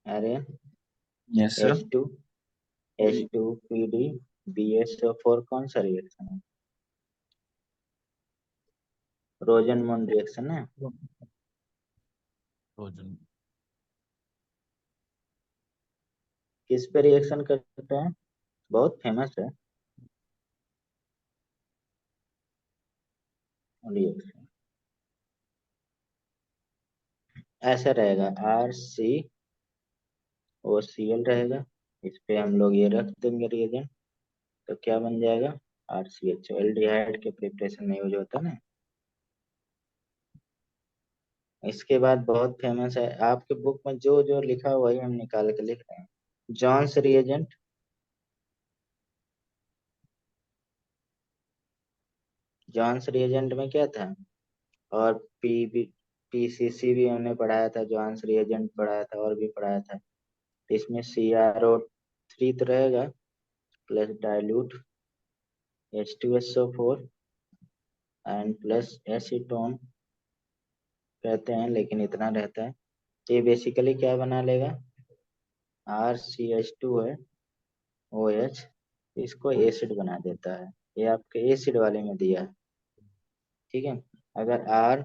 अरे, यस सर। H2PD BSO4 कौन सा रिएक्शन है? रोजनमोन रिएक्शन है। भोजन। किस पे रिएक्शन करते हैं? बहुत फेमस है रिएक्शन। ऐसा रहेगा, RCOCl रहेगा। इस पे हम लोग ये रख देंगे रिएजेंट। तो क्या बन जाएगा? RCHO, एल्डिहाइड के प्रिपरेशन में यूज होता है ना। इसके बाद बहुत फेमस है, आपके बुक में जो जो लिखा हुआ वही हम निकाल के लिख रहे हैं। Johns reagent. जॉन्स रिएजेंट में क्या था? और पी PCC भी हमने पढ़ाया था, जॉन्स रिएजेंट पढ़ाया था, और भी पढ़ाया था। इसमें CrO3 तो रहेगा, plus dilute H2SO4 and plus acetone कहते हैं, लेकिन इतना रहता है। ये बेसिकली क्या बना लेगा? RCH2 है, OH, इसको एसिड बना देता है। ये आपके एसिड वाले में दिया है। ठीक है। अगर R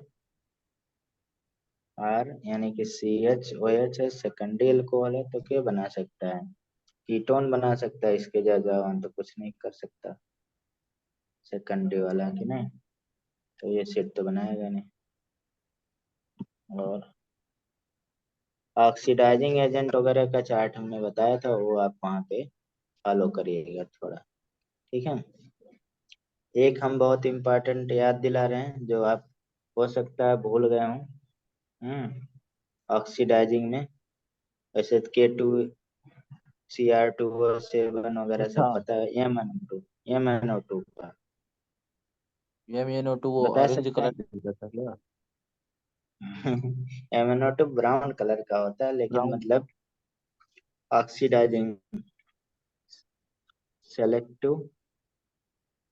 R यानी कि CHOH है, सेकेंडरी अल्कोहल है, तो क्या बना सकता है? कीटोन बना सकता है। इसके ज्यादा तो कुछ नहीं कर सकता सेकेंडरी वाला, कि नहीं? तो ये एसिड तो बनाएगा नहीं। और ऑक्सीडाइजिंग एजेंट वगैरह का चार्ट हमने बताया था, वो आप वहाँ पे फॉलो करिएगा थोड़ा। ठीक है। एक हम बहुत इम्पोर्टेंट याद दिला रहे हैं, जो आप हो सकता है भूल गए हों। ऑक्सीडाइजिंग में वैसे K2Cr2O7 वगैरह अच्छा। सब पता है। MnO2 का MnO2 वो बता ऑरेंज सकते कलर हैं? दिखता था क्या? MnO2 ब्राउन कलर का होता है, लेकिन ब्राउन। मतलब ऑक्सीडाइजिंग सेलेक्टिव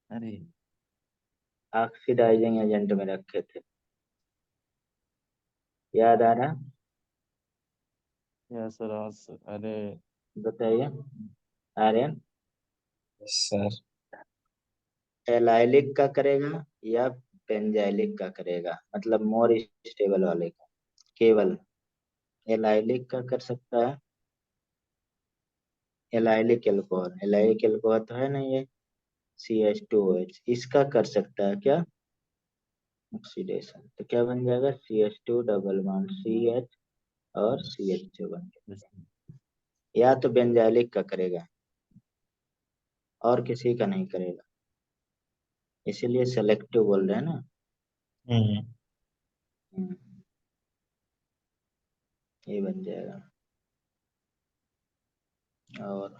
अरे। ऑक्सीडाइजिंग एजेंट में रखे थे। याद आ रहा? यस सर, अरे। बताइए। Aryan, yes sir. एलाइलिक का करेगा या बेंजाइलिक का करेगा, मतलब मोर स्टेबल वाले का? केवल एलाइलिक का कर सकता है। एलाइलिक एल्कोहल तो है ना ये, CH2OH, इसका कर सकता है क्या? ऑक्सीडेशन। तो क्या बन जाएगा? CH2 डबल बॉन्ड CH और CH2 बन गया। या तो बेंजाइलिक का करेगा, और किसी का नहीं करेगा, इसीलिए सेलेक्टिव बोल रहे हैं ना। हम्म। हम्म, ये बन जाएगा। और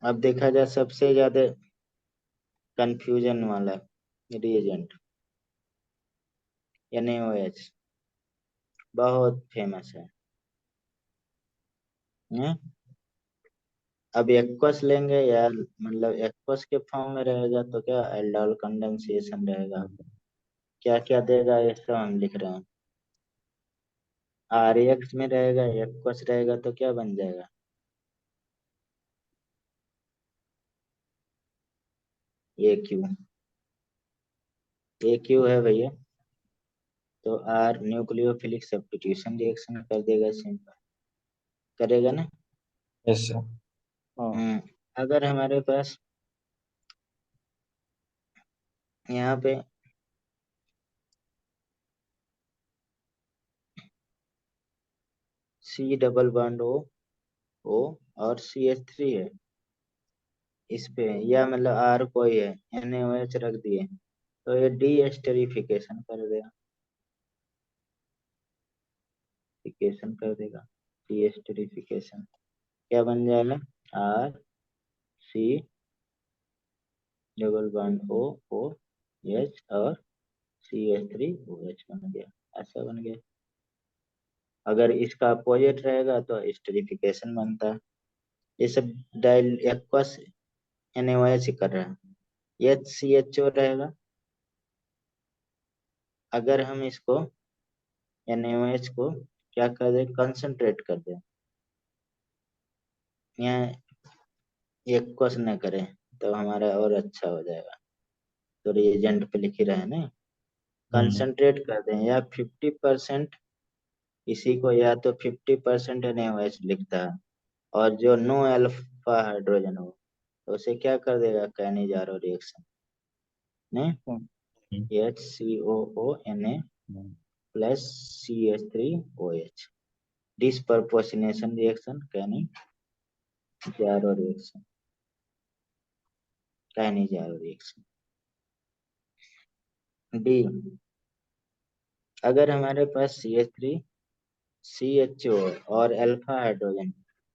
अब देखा जाए सबसे ज्यादा कंफ्यूजन वाला रिएजेंट, NaOH, बहुत फेमस है। अब एक्वस लेंगे या मतलब एक्वस के फॉर्म में रहेगा तो क्या एल्डोल कंडेंसेशन रहेगा। क्या क्या देगा ये सब हम लिख रहे हैं। आर एक्स में रहेगा एक्वस रहेगा तो क्या बन जाएगा। ए क्यू है भैया। तो आर न्यूक्लियोफिलिक सब्स्टिट्यूशन रिएक्शन कर देगा सिंपल। करेगा ना। Yes sir. हाँ। अगर हमारे पास यहाँ पे सी डबल बॉन्ड ओ और सी एच थ्री है इस पे, या मतलब आर कोई है NaOH रख दिए तो ये डी एस्टरिफिकेशन कर देगा। फिकेशन कर देगा डी एस्टरिफिकेशन। क्या बन जाएगा R C double bond O H और CH3OH बन गया। ऐसा बन गया। अगर इसका अपोजिट रहेगा तो एस्टरिफिकेशन बनता है। ये सब डाइल एक्वस NaOH कर रहा है। HCHO रहेगा। अगर हम इसको NaOH को क्या कर दे कंसंट्रेट कर दे, यहाँ एक्वस न करें तो हमारा और अच्छा हो जाएगा। तो रिएजेंट पे लिख ही रहे हैं ना। हम्म। कंसंट्रेट कर दें या 50%, इसी को या तो 50% NaOH लिखता है और जो नो अल्फा हाइड्रोजन हो तो उसे क्या कर देगा कैनिजारो रिएक्शन नहीं। हम्म, HCOO Na हम्म, plus CH3OH disproportionation reaction Cannizzaro reaction Cannizzaro reaction. D अगर हमारे पास CH3CHO और अल्फा हाइड्रोजन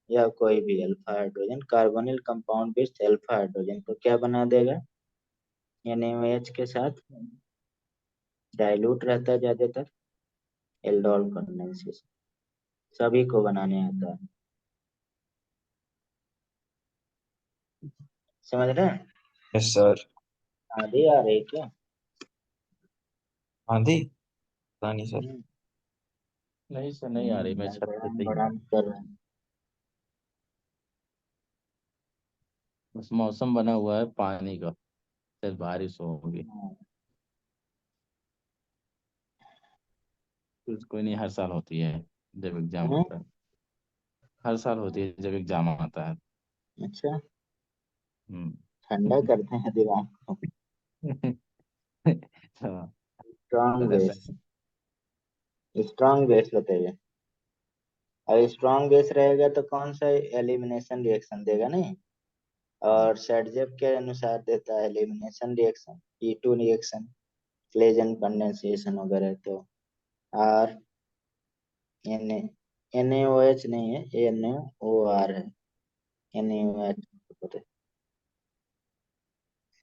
या कोई भी alpha hydrogen carbonyl compound with alpha hydrogen तो क्या बना देगा NaOH के साथ डाइल्यूट रहता है ज्यादातर एल्डोल कंडेंसेशन। सभी को बनाने आता है। समझ रहे हैं। Yes sir. आधी आ रही क्या। आंधी। पता नहीं सर। नहीं सर, नहीं आ रही, मैं छत पे बड़ा सही बड़ा हूँ। कर रहे हैं। बस मौसम बना हुआ है पानी का, शायद बारिश होगी। कुछ कोई नहीं, हर साल होती है जब एग्जाम हम्म, आता है। हर साल होती है जब एग्जाम आता है। अच्छा हम्म। ठंडा करते हैं दिमाग को। हाँ, स्ट्रॉन्ग तो ऐसा बेस। स्ट्रॉन्ग बेस बताइए। और स्ट्रॉन्ग बेस रहेगा तो कौन सा एलिमिनेशन रिएक्शन देगा नहीं। और सेडजेप के अनुसार देता है elimination reaction E2 reaction Claisen condensation वगैरह। तो आर एन NaOH नहीं है NaOR है। NaOH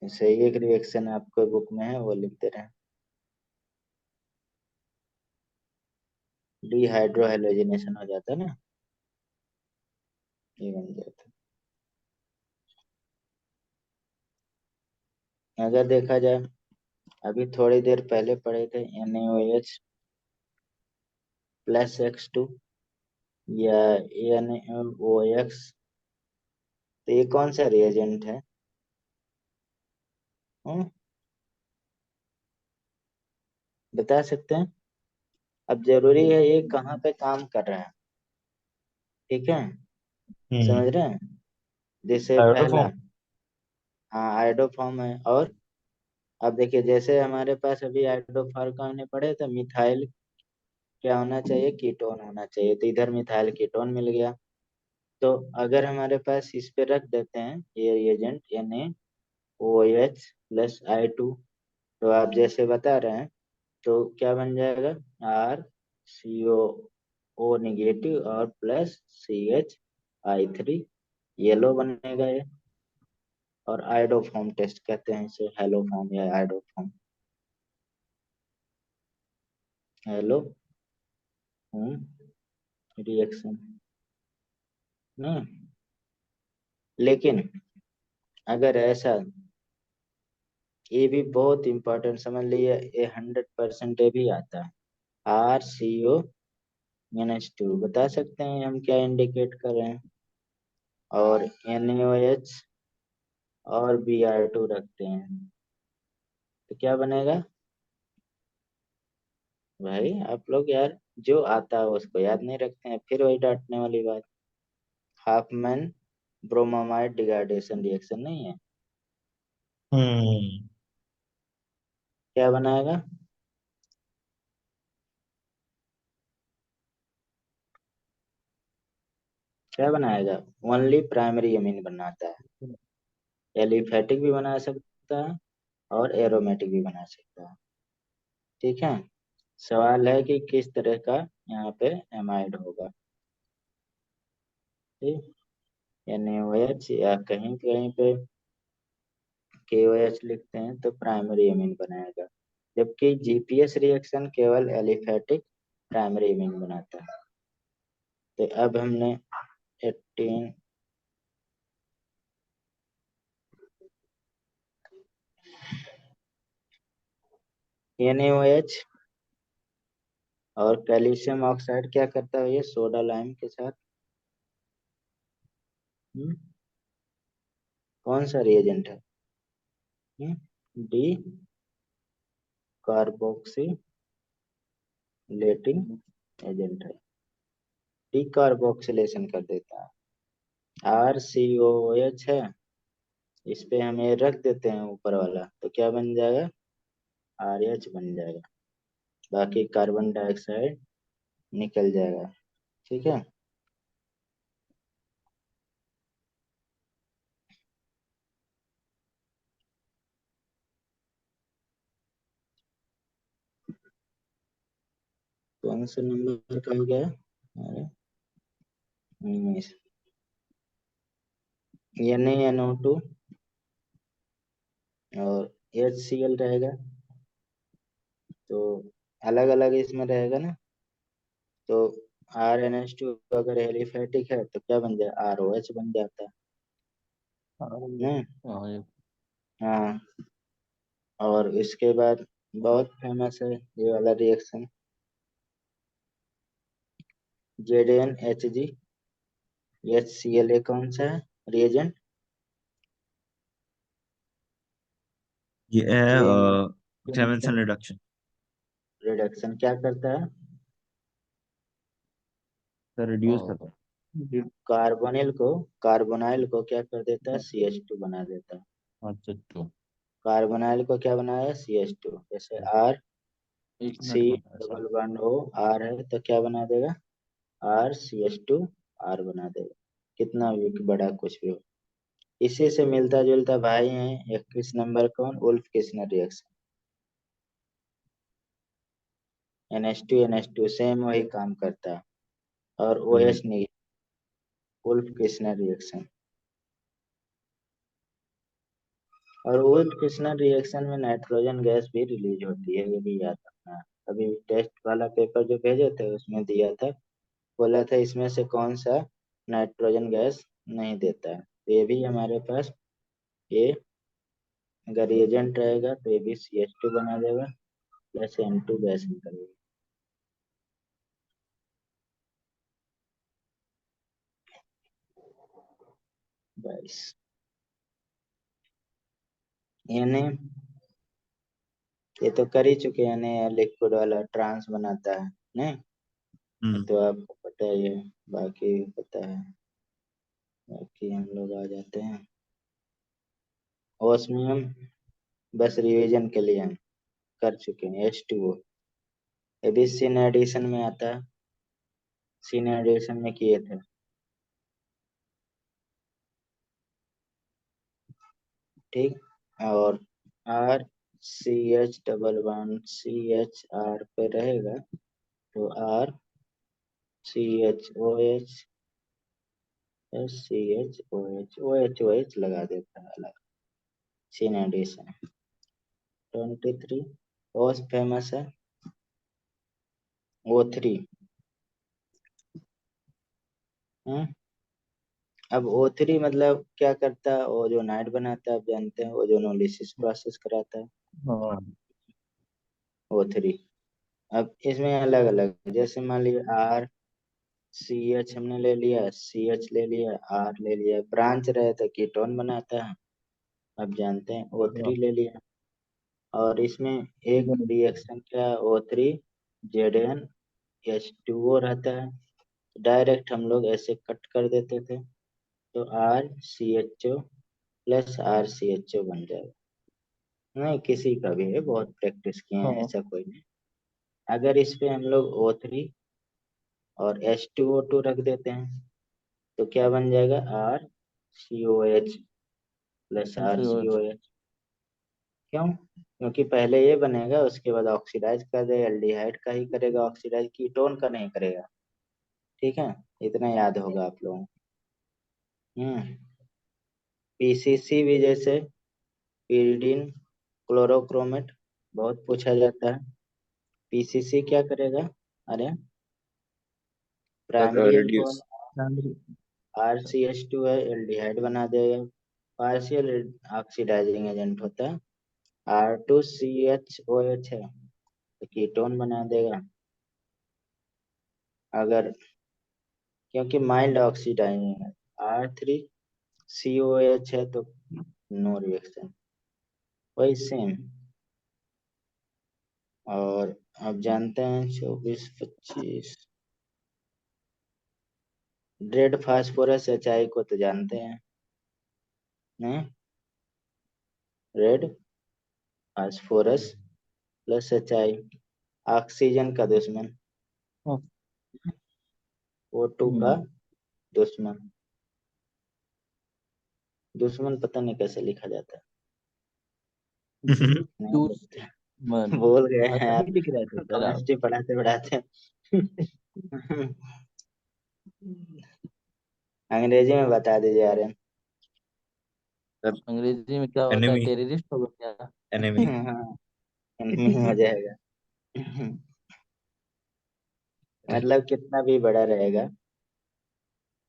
सही एक रिएक्शन आपको बुक में है वो लिखते रहे। डिहाइड्रो हेलोजिनेशन हो जाता है ना, ये बन जाता है। अगर देखा जाए अभी थोड़ी देर पहले पढ़े थे NaOH प्लस X2 या NaOX, तो ये कौन सा रिएजेंट है। हम्म, बता सकते हैं। अब जरूरी है ये कहाँ पे काम कर रहा है। ठीक है समझ हम्म। रहे हैं। जैसे पहला आयोडोफॉर्म। हाँ आइडोफॉर्म है। और अब देखिए जैसे हमारे पास अभी आइडोफॉर्म का हमने पढ़े तो मिथाइल क्या होना चाहिए कीटोन होना चाहिए, तो इधर मिथाइल कीटोन मिल गया। तो अगर हमारे पास इस पे रख देते हैं ये रिएजेंट NaOH+I2, तो आप जैसे बता रहे हैं तो क्या बन जाएगा RCO नेगेटिव और प्लस CH I3 येलो बनेगा ये। और आइडोफॉर्म टेस्ट कहते हैं इसे, हेलोफॉर्म या आइडोफॉर्म। हेलो रिएक्शन ना। लेकिन अगर ऐसा, ये भी बहुत इंपॉर्टेंट समझ लीजिए, ये 100% ये भी आता है। RCO-2 बता सकते हैं हम क्या इंडिकेट कर रहे हैं, और NaOH और Br2 रखते हैं, तो क्या बनेगा भाई? आप लोग यार जो आता है उसको याद नहीं रखते हैं, फिर वही डांटने वाली बात। हाफमैन ब्रोमामाइड डिग्रेडेशन रिएक्शन नहीं है, हम्म। क्या बनाएगा? क्या बनाएगा? ओनली प्राइमरी अमीन बनाता है। एलिफेटिक भी बना सकता है और एरोमेटिक भी बना सकता है। ठीक है, सवाल है कि किस तरह का यहाँ पे एमाइड होगा। ठीक, NaOH या कहीं कहीं पे KOH लिखते हैं तो प्राइमरी अमीन बनाएगा, जबकि GPS रिएक्शन केवल एलिफेटिक प्राइमरी अमीन बनाता है। तो अब हमने 18 NaOH और कैल्शियम ऑक्साइड क्या करता है ये सोडा लाइम के साथ? हम्म, कौन सा रिएजेंट है? डी कार्बोक्सिलेटिंग एजेंट है, डी कार्बोक्सिलेशन कर देता है। RCOOH है, इस पे हम ये रख देते हैं ऊपर वाला, तो क्या बन जाएगा? RH बन जाएगा, बाकी कार्बन डाइऑक्साइड निकल जाएगा। ठीक है, कौन सा नंबर का हो गया? अरे 19। NaNO2 और HCl रहेगा, तो अलग अलग इसमें रहेगा ना, तो RNH2 अगर एलिफेटिक है तो क्या बन जाए? ROH बन जाता है ना? हाँ, हाँ, और इसके बाद बहुत फेमस है ये वाला रिएक्शन, ZnHgHCl कौन सा है रिएजेंट? ये है चेन क्लेमेंसन रिडक्शन। रिडक्शन क्या करता है? सर रिड्यूस करता हाँ, है। कार्बोनाइल को क्या कर देता है? CH2 बना देता है। अच्छा तो कार्बोनाइल को क्या बनाया? CH2। जैसे R एक सी मिनट में ऐसा। डबल बॉन्ड O R है तो क्या बना देगा? RCH2 R बना देगा, कितना भी बड़ा कुछ भी हो। इसी से मिलता जुलता भाई है 21 नंबर कौन? उल्फ किस्नर रिएक्शन, NH2 सेम वही काम करता है, और OH नहीं, उल्फ किस्नर रिएक्शन। और उल्फ किस्नर रिएक्शन में नाइट्रोजन गैस भी रिलीज होती है, ये भी याद रखना। अभी टेस्ट वाला पेपर जो भेजे थे उसमें दिया था, बोला था इसमें से कौन सा नाइट्रोजन गैस नहीं देता है, तो ये भी हमारे पास, ये अगर रिएजेंट रहेगा तो ये भी CH2 बना देगा, प्लस N2 गैस निकलेगी। बस, यानी ये तो कर ही चुके हैं, यानी लिक्विड वाला ट्रांस बनाता है नहीं, ये हम्म। तो आपको पता ही है, बाकी पता है। बाकी हम लोग आ जाते हैं ओस्मियम, बस रिवीजन के लिए हम कर चुके हैं। H2O ये भी सिन एडिशन में आता है, सिन एडिशन में किए थे। ठीक, और RCH double bond CH R पे रहेगा, तो RCHOH लगा देता है अलग, सिन एडिशन। 23 बहुत फेमस है, O3। अब O3 मतलब क्या करता है, ओजोनाइड बनाता है, आप जानते हैं ओजोनोलिसिस प्रोसेस कराता है हाँ O3। अब इसमें अलग अलग, जैसे मान लीजिए RCH हमने ले लिया, CH ले लिया, R ले लिया, ब्रांच रहे तो कीटोन बनाता है, अब जानते हैं O3 ले लिया। और इसमें एक रिएक्शन क्या, O3 ZnH2O रहता है, डायरेक्ट हम लोग ऐसे कट कर देते थे तो RCHO+RCHO बन जाएगा। नहीं, किसी का भी है, बहुत प्रैक्टिस किए हैं, हाँ। ऐसा कोई नहीं। अगर इस पे हम लोग O3 और H2O2 रख देते हैं तो क्या बन जाएगा, RCOH+RCOH। क्यों? क्योंकि पहले ये बनेगा, उसके बाद ऑक्सीडाइज कर दे, एल्डिहाइड का ही करेगा ऑक्सीडाइज, कीटोन का नहीं करेगा। ठीक है, इतना याद होगा आप लोगों को। PCC भी, जैसे pyridine क्लोरोक्रोमेट, बहुत पूछा जाता है। PCC क्या करेगा, अरे प्राइमरी रेड्यूस। अल्कोहल RCH2 है, एल्डिहाइड बना देगा, पार्शियल ऑक्सीडाइजिंग एजेंट होता है। R2CHOH है तो कीटोन बना देगा। अगर, क्योंकि माइल्ड ऑक्सीडाइजिंग है, R3COH है तो नो रिएक्शन, वही सेम। और आप जानते हैं 24 25 रेड फास्फोरस HI को तो जानते हैं, नहीं? रेड फास्फोरस+HI, ऑक्सीजन का दुश्मन, हाँ। O2 का दुश्मन। दुश्मन पता नहीं कैसे लिखा जाता है, नहीं लिखते। मन बोल गए हैं ऐसा आप, नहीं लिख रहे थे सर आप। केमिस्ट्री पढ़ाते पढ़ाते। अंग्रेजी में बता दीजिए आर्यन। सर अंग्रेजी में क्या होता है, एनिमी। टेररिस्ट हो गया? एनिमी। हाँ, इनमें हो जाएगा। मतलब कितना भी बड़ा रहेगा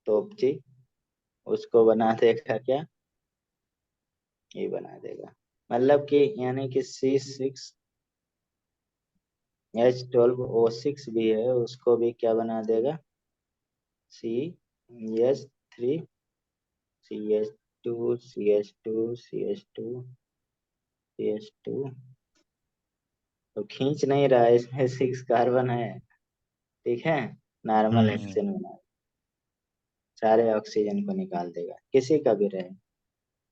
तोपची, उसको बना देगा क्या, ये बना देगा। मतलब कि यानी कि C6H12O6 भी है, उसको भी क्या बना देगा, CH3CH2CH2CH2CH2। तो खींच नहीं रहा है, इसमें 6 कार्बन है। ठीक है, नॉर्मल हम्म। एक्शन बना, सारे ऑक्सीजन को निकाल देगा, किसी का भी रहे,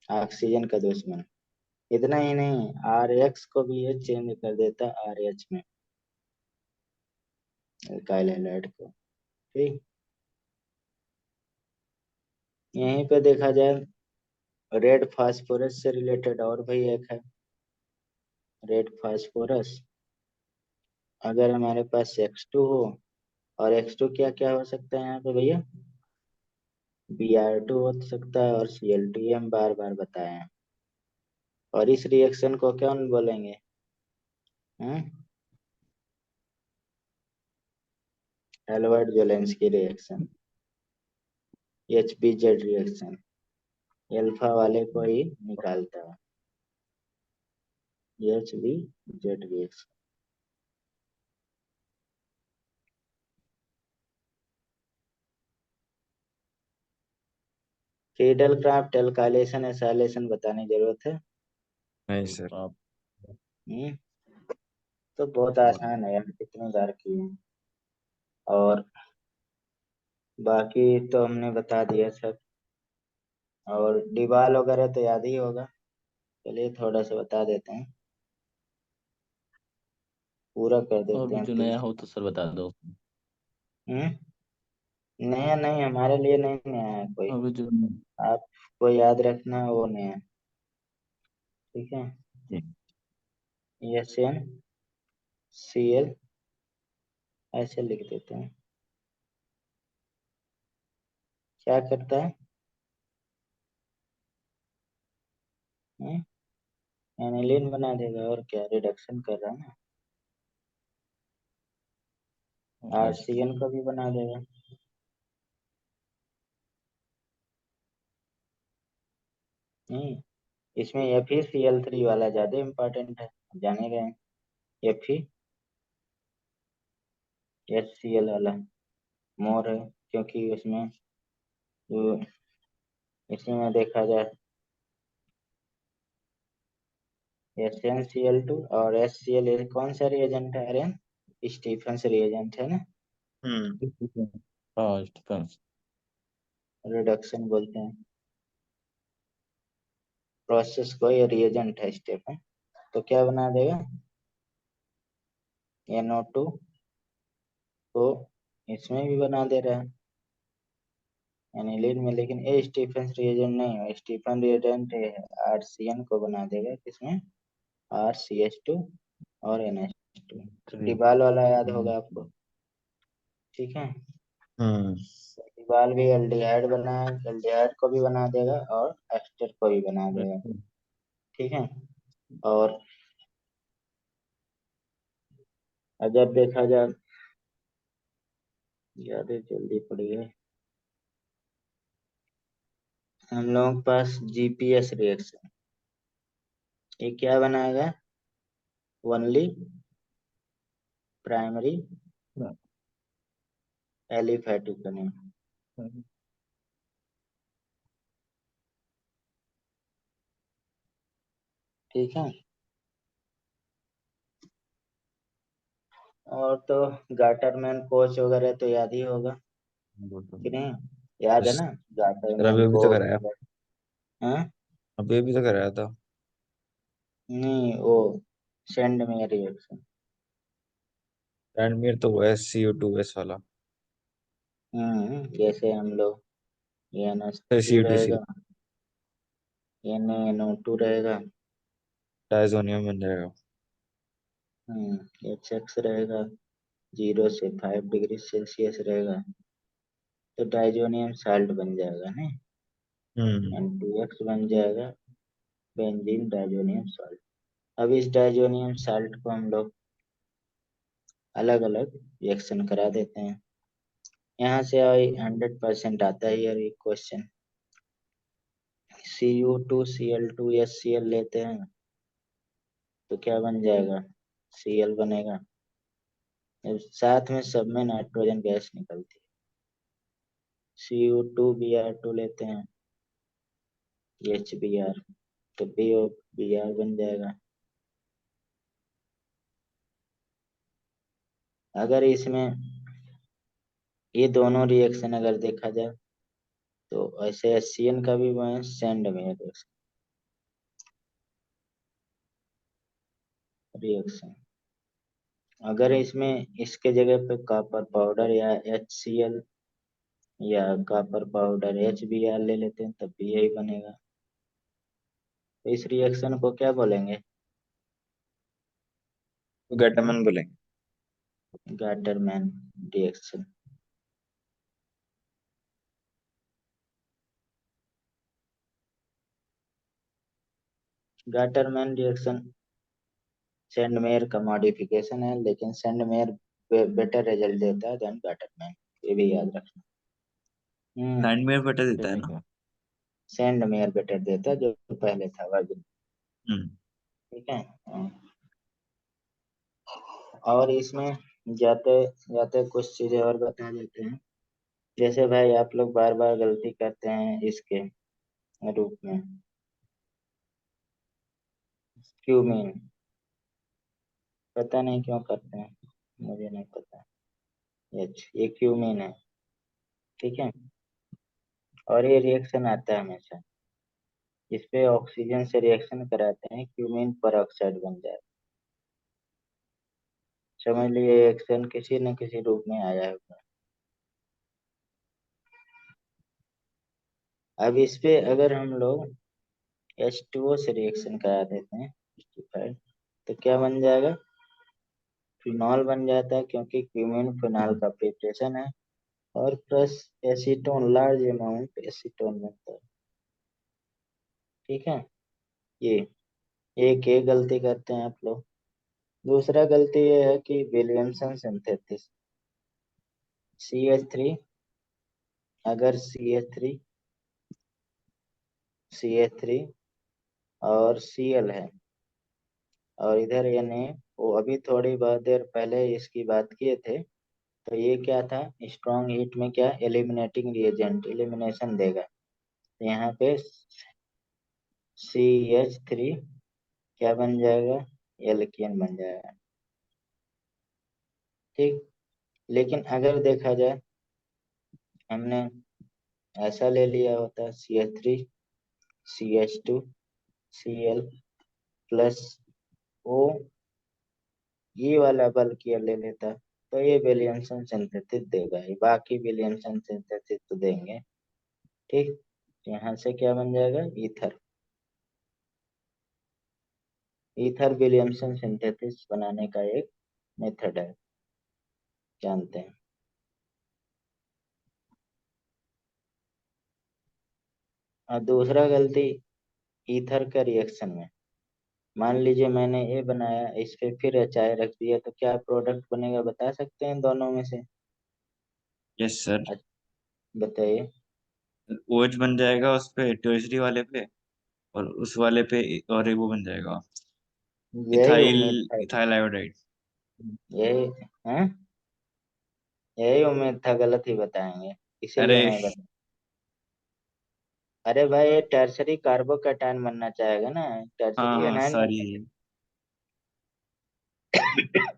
ऑक्सीजन का दुश्मन। इतना ही नहीं, RH को भी ये चेंज कर देता RH में, अल्काइल हैलाइड को। ठीक, यहीं पे देखा जाए, रेड फास्फोरस से रिलेटेड और भी एक है, रेड फास्फोरस। अगर हमारे पास X2 हो, और X2 क्या क्या हो सकता है यहाँ पे भैया, Br2 हो सकता है, और Cl2, ये हम बार बार बताए हैं। और इस रिएक्शन को क्या बोलेंगे, हैं? Hell Volhard Zelinsky reaction, HBZ reaction, alpha वाले को ही निकालता है, HBZ reaction. Friedel Crafts alkylation acylation बताने की जरूरत है? नहीं सर। आप हम्म, तो बहुत आसान है यार, कितनी बार किए हैं। और बाकी तो हमने बता दिया सब, और डिबाल वगैरह तो याद ही होगा, चलिए थोड़ा सा बता देते हैं, पूरा कर और देते भी हैं जो फिर नया से। हो तो सर बता दो। हम्म, नया नहीं, हमारे लिए नहीं नया है कोई, और भी जो आपको याद रखना है वो नया है। ठीक है, SnCl ऐसे लिख देते हैं, क्या करता है, एनिलीन बना देगा, और क्या रिडक्शन कर रहा है ना, यस। RCN को भी बना देगा। नहीं, इसमें FeCl3 वाला ज्यादा इम्पोर्टेंट है, जाने गए। Fe HCl वाला मोर है, क्योंकि उसमें जो इसमें देखा जाए SnCl2 और HCl कौन सा रिएजेंट है अरे? स्टीफंस रिएजेंट है ना, हाँ स्टीफन। रिडक्शन बोलते हैं प्रोसेस को, ये रिएजेंट है स्टेफन। तो क्या बना देगा, NO2 को इसमें भी बना दे रहा है एनिलीन में, लेकिन ए स्टीफन रिएजेंट नहीं है, स्टीफन रिएजेंट RCN को बना देगा किसमें, RCH2 और NH2। डिबाल वाला याद होगा आपको, ठीक है। हम्म। डिबाल भी एल्डिहाइड बना, एल्डिहाइड को भी बना देगा और एस्टर को भी बना देगा, ठीक है। और अगर देखा जाए, ज्यादा जल्दी पड़ी है, हम लोगों के पास GPS रिएक्शन, ये क्या बनाएगा, ओनली प्राइमरी एलिफैटिक बनेगा, ठीक है। और तो गाटरमैन कोच वगैरह तो याद ही होगा कि नहीं, याद है ना, सर गाटरमैन अभी अभी तो कोच कराया, वगैरह। हाँ, अभी अभी तो कराया था। नहीं वो सेंड में रिएक्शन। रणवीर तो वो है CO2S वाला। जैसे हम लोग NH3 CUTC रहेगा, NaNO2 रहेगा, डायजोनियम बन जाएगा। HX रहेगा, 0 से 5 डिग्री सेल्सियस रहेगा, तो डाइजोनियम साल्ट बन जाएगा नहीं, हम्म। N2X बन जाएगा, बेंजीन डाइजोनियम साल्ट। अब इस डाइजोनियम साल्ट को हम लोग अलग अलग रिएक्शन करा देते हैं। यहाँ से 100% आता है यार ये क्वेश्चन। Cu2Cl2HCl लेते हैं तो क्या बन जाएगा, Cl बनेगा। अब साथ में सब में नाइट्रोजन गैस निकलती है, Cu2Br2 लेते हैं, HBr, तो BO Br बन जाएगा। अगर इसमें ये दोनों रिएक्शन अगर देखा जाए तो ऐसे HCl का भी मैं सेंड में रिएक्शन, अगर इसमें इसके जगह पे कॉपर पाउडर या HCl या कॉपर पाउडर HBr ले लेते हैं तब भी यही बनेगा। तो इस रिएक्शन को क्या बोलेंगे, तो गैटरमैन बोलेंगे। Gattermann reaction. Gattermann reaction Sandmeyer का मॉडिफिकेशन है, लेकिन सेंडमेयर बेटर रिजल्ट देता है देन गाटरमैन, ये भी याद रखना। लैंडमेयर बटा देता है ठीक ना। है। सेंडमेयर बेटर देता है जो पहले था वर्जन, हम्म। ठीक है। और इसमें जाते जाते कुछ चीजें और बता देते हैं। जैसे भाई आप लोग बार बार गलती करते हैं इसके रूप में, क्यूमीन, पता नहीं क्यों करते हैं, मुझे नहीं पता। ये क्यूमीन है, ठीक है। और ये रिएक्शन आता है हमेशा, इस पे ऑक्सीजन से रिएक्शन कराते हैं, क्यूमीन पर ऑक्साइड बन जाए, समझ लिए रिएक्शन किसी न किसी रूप में आया होगा। अब इस पे अगर हम लोग H2O से रिएक्शन करा देते हैं, तो क्या बन जाएगा, फिनॉल बन जाता है, क्योंकि क्यूमीन फिनॉल का प्रिपरेशन है। और plus acetone, large amount acetone बनता है, ठीक है। ये एक गलती करते हैं आप लोग। दूसरा गलती ये है कि विलियमसन सिंथेसिस, CH3, अगर CH3 और Cl है। और इधर यानी वो अभी थोड़ी बहुत देर पहले इसकी बात किए थे, तो ये क्या था, स्ट्रॉन्ग हीट में क्या एलिमिनेटिंग रिएजेंट एलिमिनेशन देगा। तो यहाँ पे CH3 क्या बन जाएगा, एल्केन बन जाएगा। ठीक। लेकिन अगर देखा जाए, हमने ऐसा ले लिया होता CH3 CH2 Cl plus O, ये वाला बल्क ये ले लेता, तो ये विलियमसन सिंथेसिस देगा, ये बाकी विलियमसन सिंथेसिस तो देंगे। ठीक। यहाँ से क्या बन जाएगा, ईथर। ईथर विलियमसन सिंथेसिस बनाने का एक मेथड है, जानते हैं। और दूसरा गलती ईथर का रिएक्शन में, मान लीजिए मैंने ये बनाया, इस पे फिर HI रख दिया, तो क्या प्रोडक्ट बनेगा, बता सकते हैं दोनों में से? Yes sir. अच्छा, बताइए। OH बन जाएगा उस पे टर्शरी वाले पे, और उस वाले पे और एक वो बन जाएगा, यही इथाइल उम्मीद था। Ethyl iodide. यही है, यही उम्मीद था गलत ही बताएंगे, अरे इसीलिए मैं बता। अरे भाई, ये टर्सरी कार्बोकैटायन बनना चाहेगा ना, हाँ टर्सरी हाँ एनायन सॉरी। बनना चाहिए।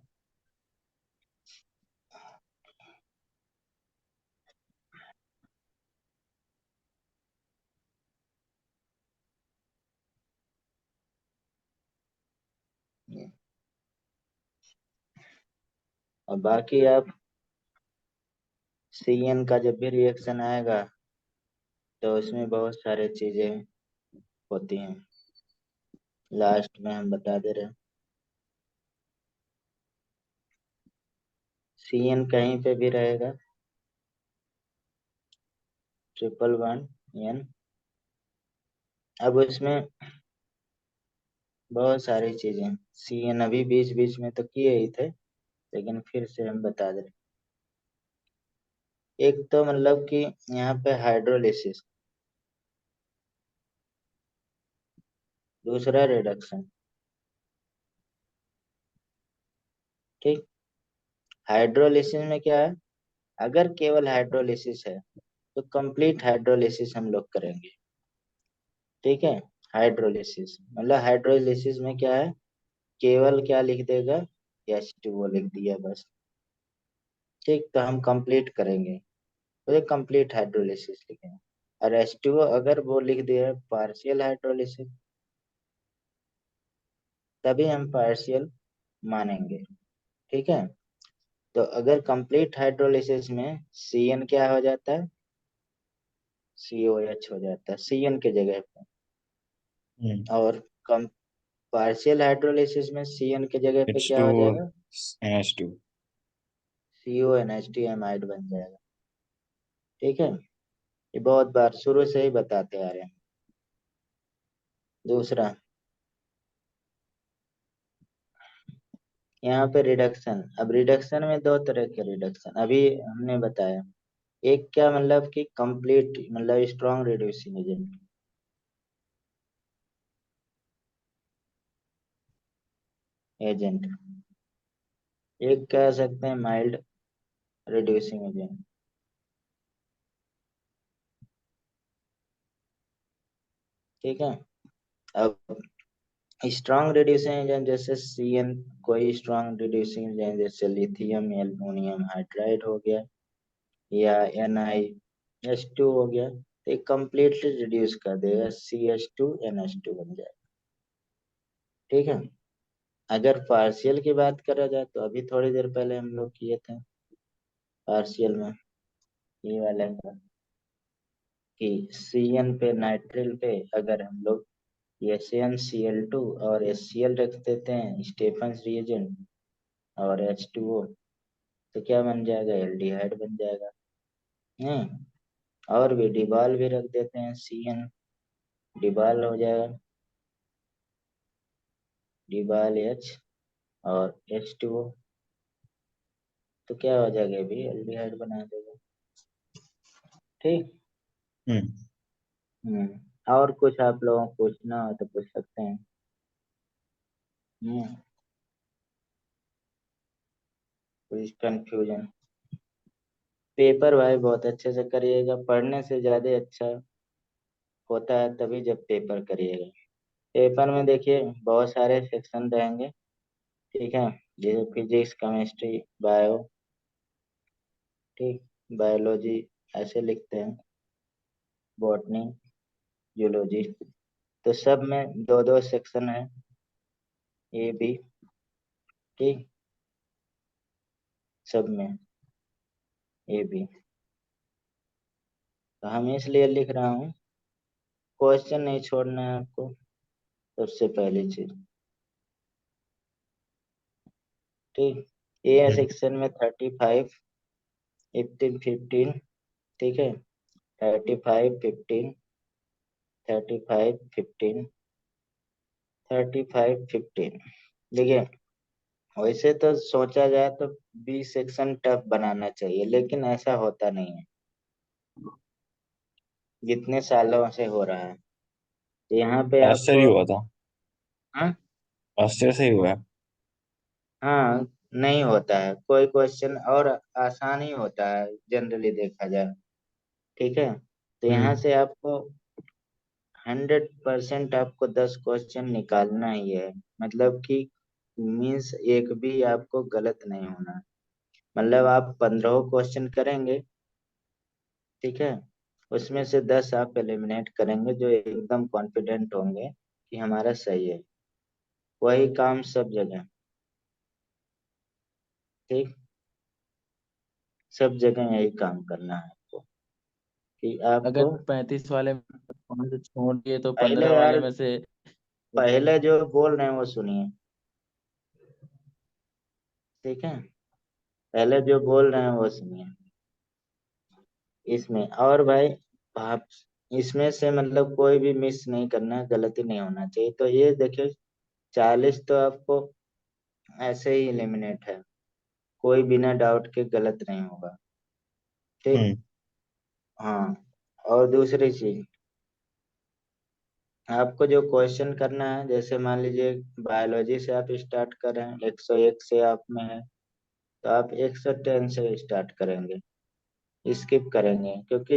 और बाकी आप CN का जब भी रिएक्शन आएगा, तो उसमें बहुत सारे चीजें होती हैं, लास्ट में हम बता दे रहे हैं। CN कहीं पे भी रहेगा, ट्रिपल वन N। अब उसमें बहुत सारी चीजें, CN अभी बीच बीच में तो किए ही थे, लेकिन फिर से हम बता दे रहे हैं। एक तो मतलब कि यहाँ पे हाइड्रोलिसिस, दूसरा रिडक्शन। ठीक। हाइड्रोलिसिस में क्या है, अगर केवल हाइड्रोलिसिस है, तो कंप्लीट हाइड्रोलिसिस हम लोग करेंगे। ठीक है। हाइड्रोलिसिस मतलब हाइड्रोलिसिस में क्या है, केवल क्या लिख देगा, H2O लिख दिया बस। ठीक, तो हम कंप्लीट करेंगे, तो ये कंप्लीट हाइड्रोलिसिस लिखेंगे। और H2O अगर वो लिख दिया पार्शियल हाइड्रोलिसिस, तभी हम पार्शियल मानेंगे। ठीक है। तो अगर कंप्लीट हाइड्रोलिसिस में CN क्या हो जाता है, COH हो जाता है CN के जगह पे। हम्म। और कम पार्शियल हाइड्रोलिसिस में CN के जगह पे एच क्या टू हो जाएगा, NH2। CONH2 एमाइड बन जाएगा। ठीक है। ये बहुत बार शुरू से ही बताते आ रहे हैं। दूसरा, यहाँ पे रिडक्शन, अब रिडक्शन में दो तरह के रिडक्शन अभी हमने बताया। एक क्या मतलब कि कंप्लीट मतलब स्ट्रॉन्ग रिड्यूसिंग एजेंट, एजेंट। एक कह सकते हैं माइल्ड रिड्यूसिंग एजेंट। ठीक है। अब स्ट्रॉन्ग रिड्यूसिंग एजेंट जैसे CN, कोई स्ट्रॉन्ग रिड्यूसिंग एजेंट जैसे लिथियम एल्युमिनियम हाइड्राइड हो गया, या NiH2 हो गया, तो कंप्लीटली रिड्यूस कर देगा, CH2NH2 बन जाएगा। ठीक है। अगर पार्शियल की बात करा जाए, तो अभी थोड़ी देर पहले हम लोग किए थे पार्शियल में, ये वाला था कि CN पे नाइट्रिल पे अगर हम लोग SnCl2 और HCl रख देते हैं स्टेफन्स रिएजेंट, और H2O, तो क्या बन जाएगा, एल्डिहाइड बन जाएगा। हम्म। और भी डिबाल भी रख देते हैं, CN डिबाल हो जाएगा, डिबाल H और H2O, तो क्या हो जाएगा, भी एल्डिहाइड बना देगा। ठीक। हम्म। हम्म। और कुछ आप लोगों को पूछना हो तो पूछ सकते हैं। हम्म। कुछ कंफ्यूजन? पेपर भाई बहुत अच्छे से करिएगा, पढ़ने से ज्यादा अच्छा होता है तभी जब पेपर करिएगा। पेपर में देखिए बहुत सारे सेक्शन रहेंगे, ठीक है, जैसे फिजिक्स, केमिस्ट्री, बायो, ठीक, बायोलॉजी ऐसे लिखते हैं, बॉटनी, जूलॉजी। तो सब में दो दो सेक्शन है, ए बी, ठीक, सब में ए बी। तो हम इसलिए लिख रहा हूँ, क्वेश्चन नहीं छोड़ना है आपको, सबसे पहली चीज, ठीक। ए हम्म। सेक्शन में 35, 15, 15, ठीक है, 35, 15, 35, 15, 35, 15। देखिए वैसे तो सोचा जाए तो बी सेक्शन टफ बनाना चाहिए, लेकिन ऐसा होता नहीं है, जितने सालों से हो रहा है। तो यहाँ पे आश्चर्य आपको, हुआ था। हाँ, आश्चर्य से ही हुआ है। हाँ, नहीं होता है कोई क्वेश्चन, और आसान ही होता है जनरली देखा जाए, ठीक है। तो यहाँ हम्म। से आपको 100% आपको 10 क्वेश्चन निकालना ही है, मतलब कि मीन्स एक भी आपको गलत नहीं होना। मतलब आप 15 क्वेश्चन करेंगे, ठीक है, उसमें से 10 आप एलिमिनेट करेंगे जो एकदम कॉन्फिडेंट होंगे कि हमारा सही है। वही काम सब जगह, ठीक, सब जगह यही काम करना है आपको, कि अगर आपको 35 वाले में 5 छोड़ दिए तो पहले 15 वाले यार, में से पहले जो बोल रहे हैं वो सुनिए, ठीक है, पहले जो बोल रहे हैं वो सुनिए। इसमें और भाई, आप इसमें से मतलब कोई भी मिस नहीं करना है, गलती नहीं होना चाहिए। तो ये देखिए 40 तो आपको ऐसे ही एलिमिनेट है, कोई बिना डाउट के गलत नहीं होगा, ठीक। हम्म। हाँ, और दूसरी चीज, आपको जो क्वेश्चन करना है, जैसे मान लीजिए बायोलॉजी से आप स्टार्ट कर रहे हैं, 101 से आप में है, तो आप 110 से स्टार्ट करेंगे, स्किप करेंगे, क्योंकि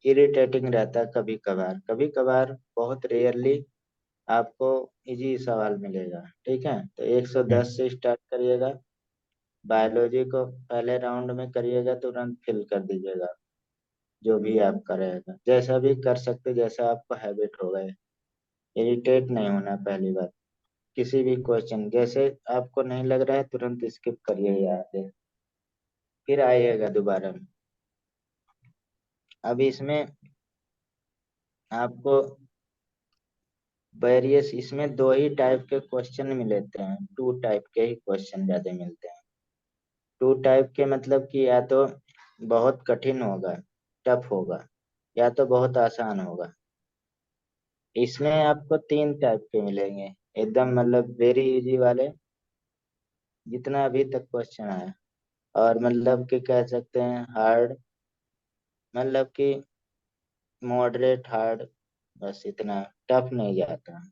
इरिटेटिंग रहता है कभी कभार, कभी कभार बहुत रेयरली आपको इजी सवाल मिलेगा, ठीक है। तो हम्म। 110 से स्टार्ट करिएगा, बायोलॉजी को पहले राउंड में करिएगा, तुरंत फिल कर दीजिएगा, जो भी आपका रहेगा, जैसा भी कर सकते, जैसा आपको हैबिट हो गए। इरिटेट नहीं होना पहली बात, किसी भी क्वेश्चन जैसे आपको नहीं लग रहा है तुरंत स्किप करिए यार से, फिर आइएगा दोबारा। अब इसमें आपको वेरियस, इसमें दो ही टाइप के क्वेश्चन मिलते हैं, टू टाइप के ही क्वेश्चन ज्यादा मिलते हैं। टू टाइप के मतलब कि या तो बहुत कठिन होगा, टफ होगा, या तो बहुत आसान होगा। इसमें आपको तीन टाइप के मिलेंगे, एकदम मतलब वेरी इजी वाले, जितना अभी तक क्वेश्चन आया, और मतलब कि कह सकते हैं हार्ड, मतलब कि मॉडरेट हार्ड, बस इतना, टफ नहीं जाता,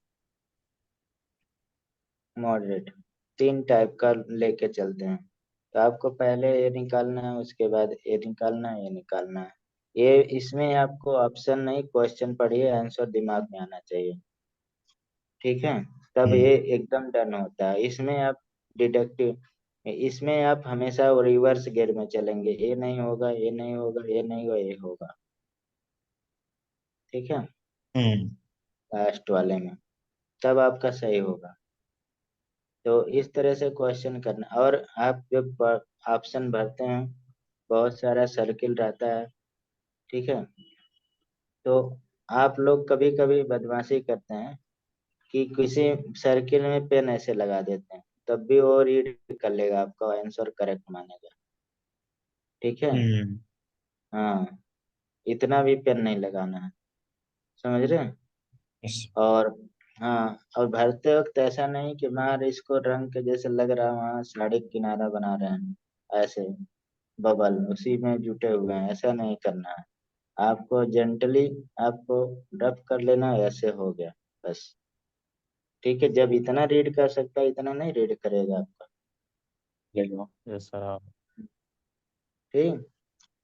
मॉडरेट। तीन टाइप का लेके चलते हैं। तो आपको पहले ये निकालना है, उसके बाद ये निकालना है, ये निकालना है। ये इसमें आपको ऑप्शन नहीं, क्वेश्चन पढ़िए, आंसर दिमाग में आना चाहिए, ठीक है, तब हम्म। ये एकदम डन होता है। इसमें आप डिडक्टिव, इसमें आप हमेशा रिवर्स गियर में चलेंगे, ये नहीं होगा, ये नहीं होगा, ये नहीं होगा, ये होगा, ठीक है, हम्म। लास्ट वाले में, तब आपका सही होगा। तो इस तरह से क्वेश्चन करना। और आप जब ऑप्शन भरते हैं, बहुत सारा सर्किल रहता है, ठीक है, तो आप लोग कभी कभी बदमाशी करते हैं कि किसी सर्किल में पेन ऐसे लगा देते हैं, तब भी वो रीड कर लेगा, आपका आंसर करेक्ट मानेगा, ठीक है। हम्म। हाँ, इतना भी पेन नहीं लगाना है, समझ रहे हैं। इस- और हाँ, और भरते वक्त ऐसा नहीं कि मार इसको रंग के जैसे लग रहा है, वहाँ साड़ी किनारा बना रहे हैं ऐसे, बबल उसी में जुटे हुए हैं, ऐसा नहीं करना है। आपको जेंटली आपको रब कर लेना, ऐसे हो गया बस। ठीक है, जब इतना रीड कर सकता है इतना नहीं रीड करेगा आपका। ले लो। Yes sir. ठीक।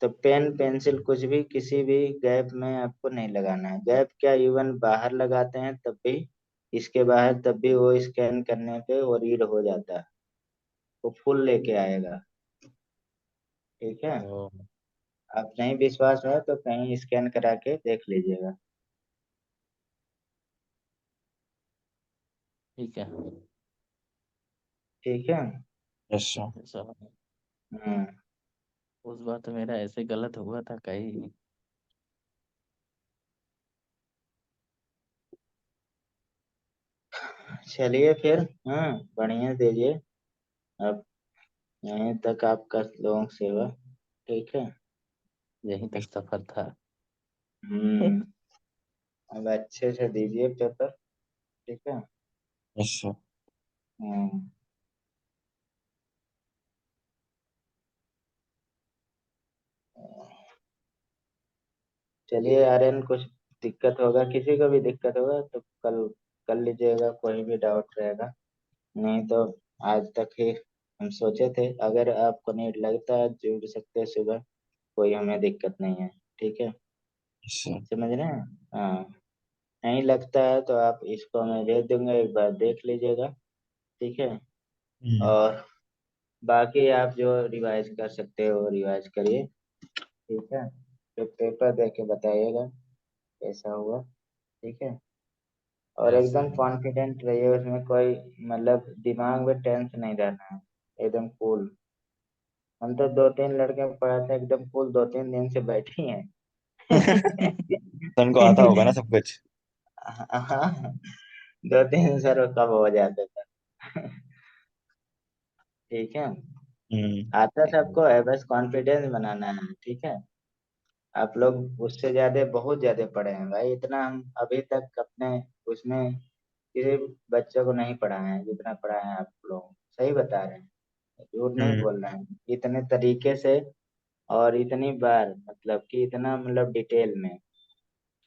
तो पेन पेंसिल कुछ भी किसी भी गैप में आपको नहीं लगाना है। गैप क्या, इवन बाहर लगाते हैं तब भी, इसके बाहर तब भी वो स्कैन करने पे वो रीड हो जाता है, वो फुल लेके आएगा। ठीक है। ओ आप नहीं विश्वास है तो कहीं स्कैन करा के देख लीजिएगा। ठीक है। ठीक है। Yes sir. Yes sir. हम्म। उस बार तो मेरा ऐसे गलत हुआ था कहीं। चलिए फिर। बढ़िया दीजिए। अब यहीं तक आपका लोगों की सेवा। ठीक है। यहीं तक सफर था। हम्म। अब अच्छे से दीजिए पेपर। ठीक है। Yes sir. हम्म। चलिए आर्यन, कुछ दिक्कत होगा, किसी को भी दिक्कत होगा तो कल कर लीजिएगा, कोई भी डाउट रहेगा। नहीं तो आज तक ही हम सोचे थे, अगर आपको नीट लगता है जुड़ सकते हैं सुबह, कोई हमें दिक्कत नहीं है। ठीक है। Yes sir. समझ रहे हैं। हाँ। नहीं लगता है तो आप इसको मैं भेज दूंगा, एक बार देख लीजिएगा। ठीक है। हम्म। और बाकी आप जो रिवाइज कर सकते हो रिवाइज करिए। ठीक है। तो पेपर दे के बताइएगा कैसा हुआ। ठीक है। और यस एकदम सर। कॉन्फिडेंट रहिए, उसमें कोई मतलब दिमाग में टेंस नहीं रहना है, एकदम कूल। हम तो दो तीन लड़के पढ़ाते हैं एकदम कूल, 2-3 दिन से बैठी हैं। तो उनको आता होगा ना सब कुछ। हाँ, 2-3 सर कब हो जाते थे। ठीक है। आता हम्म। सबको है, बस कॉन्फिडेंस बनाना है। ठीक है। आप लोग उससे ज्यादा बहुत ज्यादा पढ़े हैं भाई, इतना हम अभी तक अपने उसमें किसी बच्चे को नहीं पढ़ाए हैं जितना पढ़ाए हैं आप लोग। सही बता रहे हैं, झूठ नहीं हम्म। बोल रहे हैं, इतने तरीके से और इतनी बार, मतलब कि इतना मतलब डिटेल में।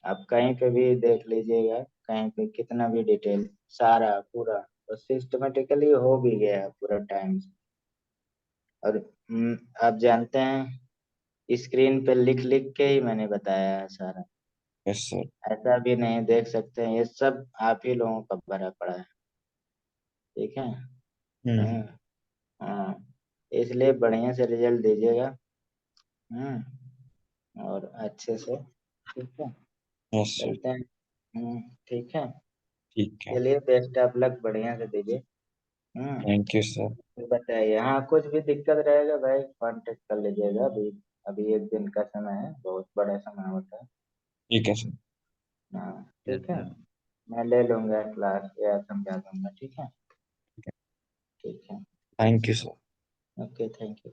आप कहीं पे भी देख लीजिएगा, कहीं पे कितना भी डिटेल, सारा पूरा और सिस्टमेटिकली हो भी गया है पूरा टाइम से। और आप जानते हैं, स्क्रीन पे लिख लिख के ही मैंने बताया है सारा। Yes sir. ऐसा भी नहीं देख सकते हैं, ये सब आप ही लोगों का भरा पड़ा है। ठीक है। हम्म। हम्म। हाँ। इसलिए बढ़िया से रिजल्ट दीजिएगा। और अच्छे से। ठीक है। Yes sir. चलते हैं। ठीक है। ठीक है। चलिए, बेस्ट ऑफ लक, बढ़िया से दीजिए। हम्म। Thank you sir. फिर बताइए, हाँ कुछ भी दिक्कत रहेगा भाई कांटेक्ट कर लीजिएगा। अभी अभी एक दिन का समय है, बहुत बड़ा समय होता है। ठीक है सर। हाँ। यस ठीक है। सर। मैं ले लूंगा क्लास या समझा दूंगा। ठीक है। ठीक है। Thank you sir. Okay, thank you.